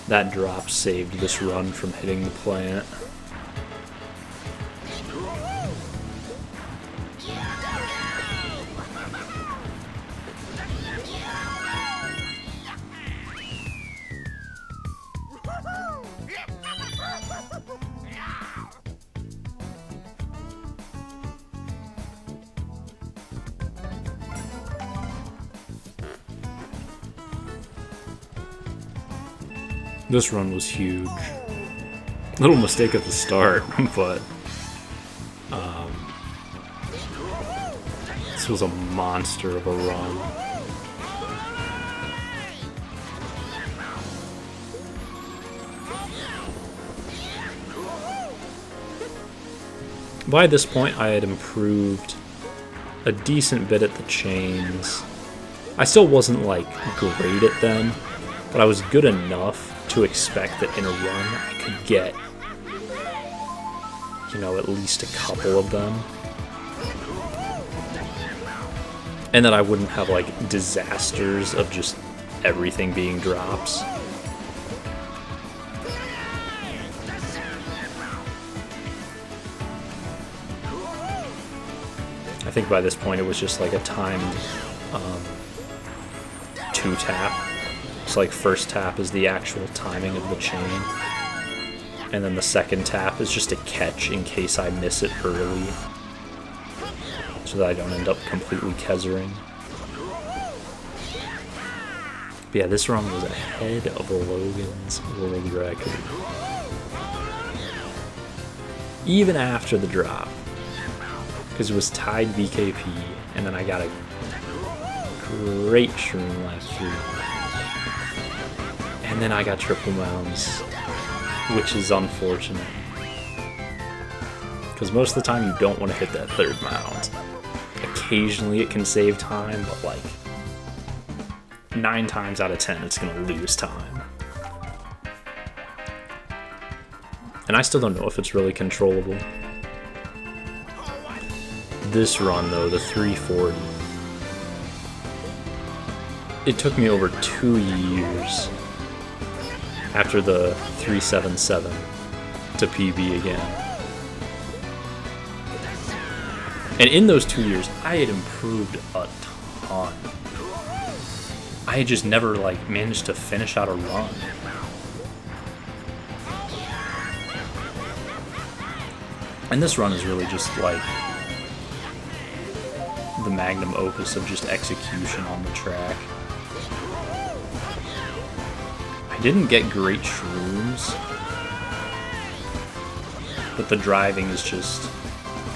That drop saved this run from hitting the plant. This run was huge. Little mistake at the start, but this was a monster of a run. By this point, I had improved a decent bit at the chains. I still wasn't like great at them, but I was good enough to expect that in a run I could get, you know, at least a couple of them. And that I wouldn't have like disasters of just everything being drops. I think by this point it was just like a timed 2-tap. It's like first tap is the actual timing of the chain, and then the second tap is just a catch in case I miss it early, so that I don't end up completely kezering. But yeah, this run was ahead of Logan's world record. Even after the drop, because it was tied BKP, and then I got a great shroom lap through. And then I got triple mounts, which is unfortunate. Because most of the time you don't want to hit that third mount. Occasionally it can save time, but like 9 times out of 10 it's going to lose time. And I still don't know if it's really controllable. This run though, the 340, it took me over 2 years after the 377 to PB again. And in those 2 years, I had improved a ton. I had just never like managed to finish out a run. And this run is really just like the magnum opus of just execution on the track. I didn't get great shrooms, but the driving is just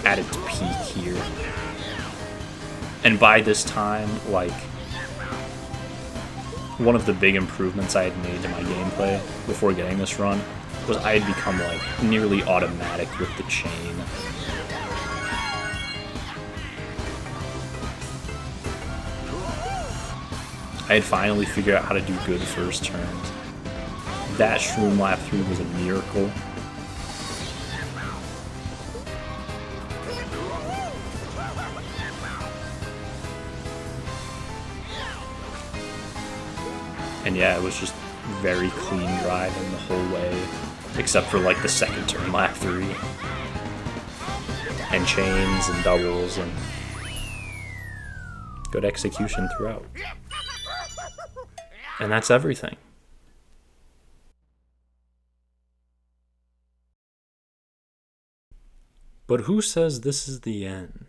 at its peak here. And by this time, like, one of the big improvements I had made to my gameplay before getting this run was I had become like nearly automatic with the chain. I had finally figured out how to do good first turns. That shroom lap through was a miracle. And yeah, it was just very clean driving the whole way, except for like the second turn lap 3. And chains and doubles and good execution throughout. And that's everything. But who says this is the end?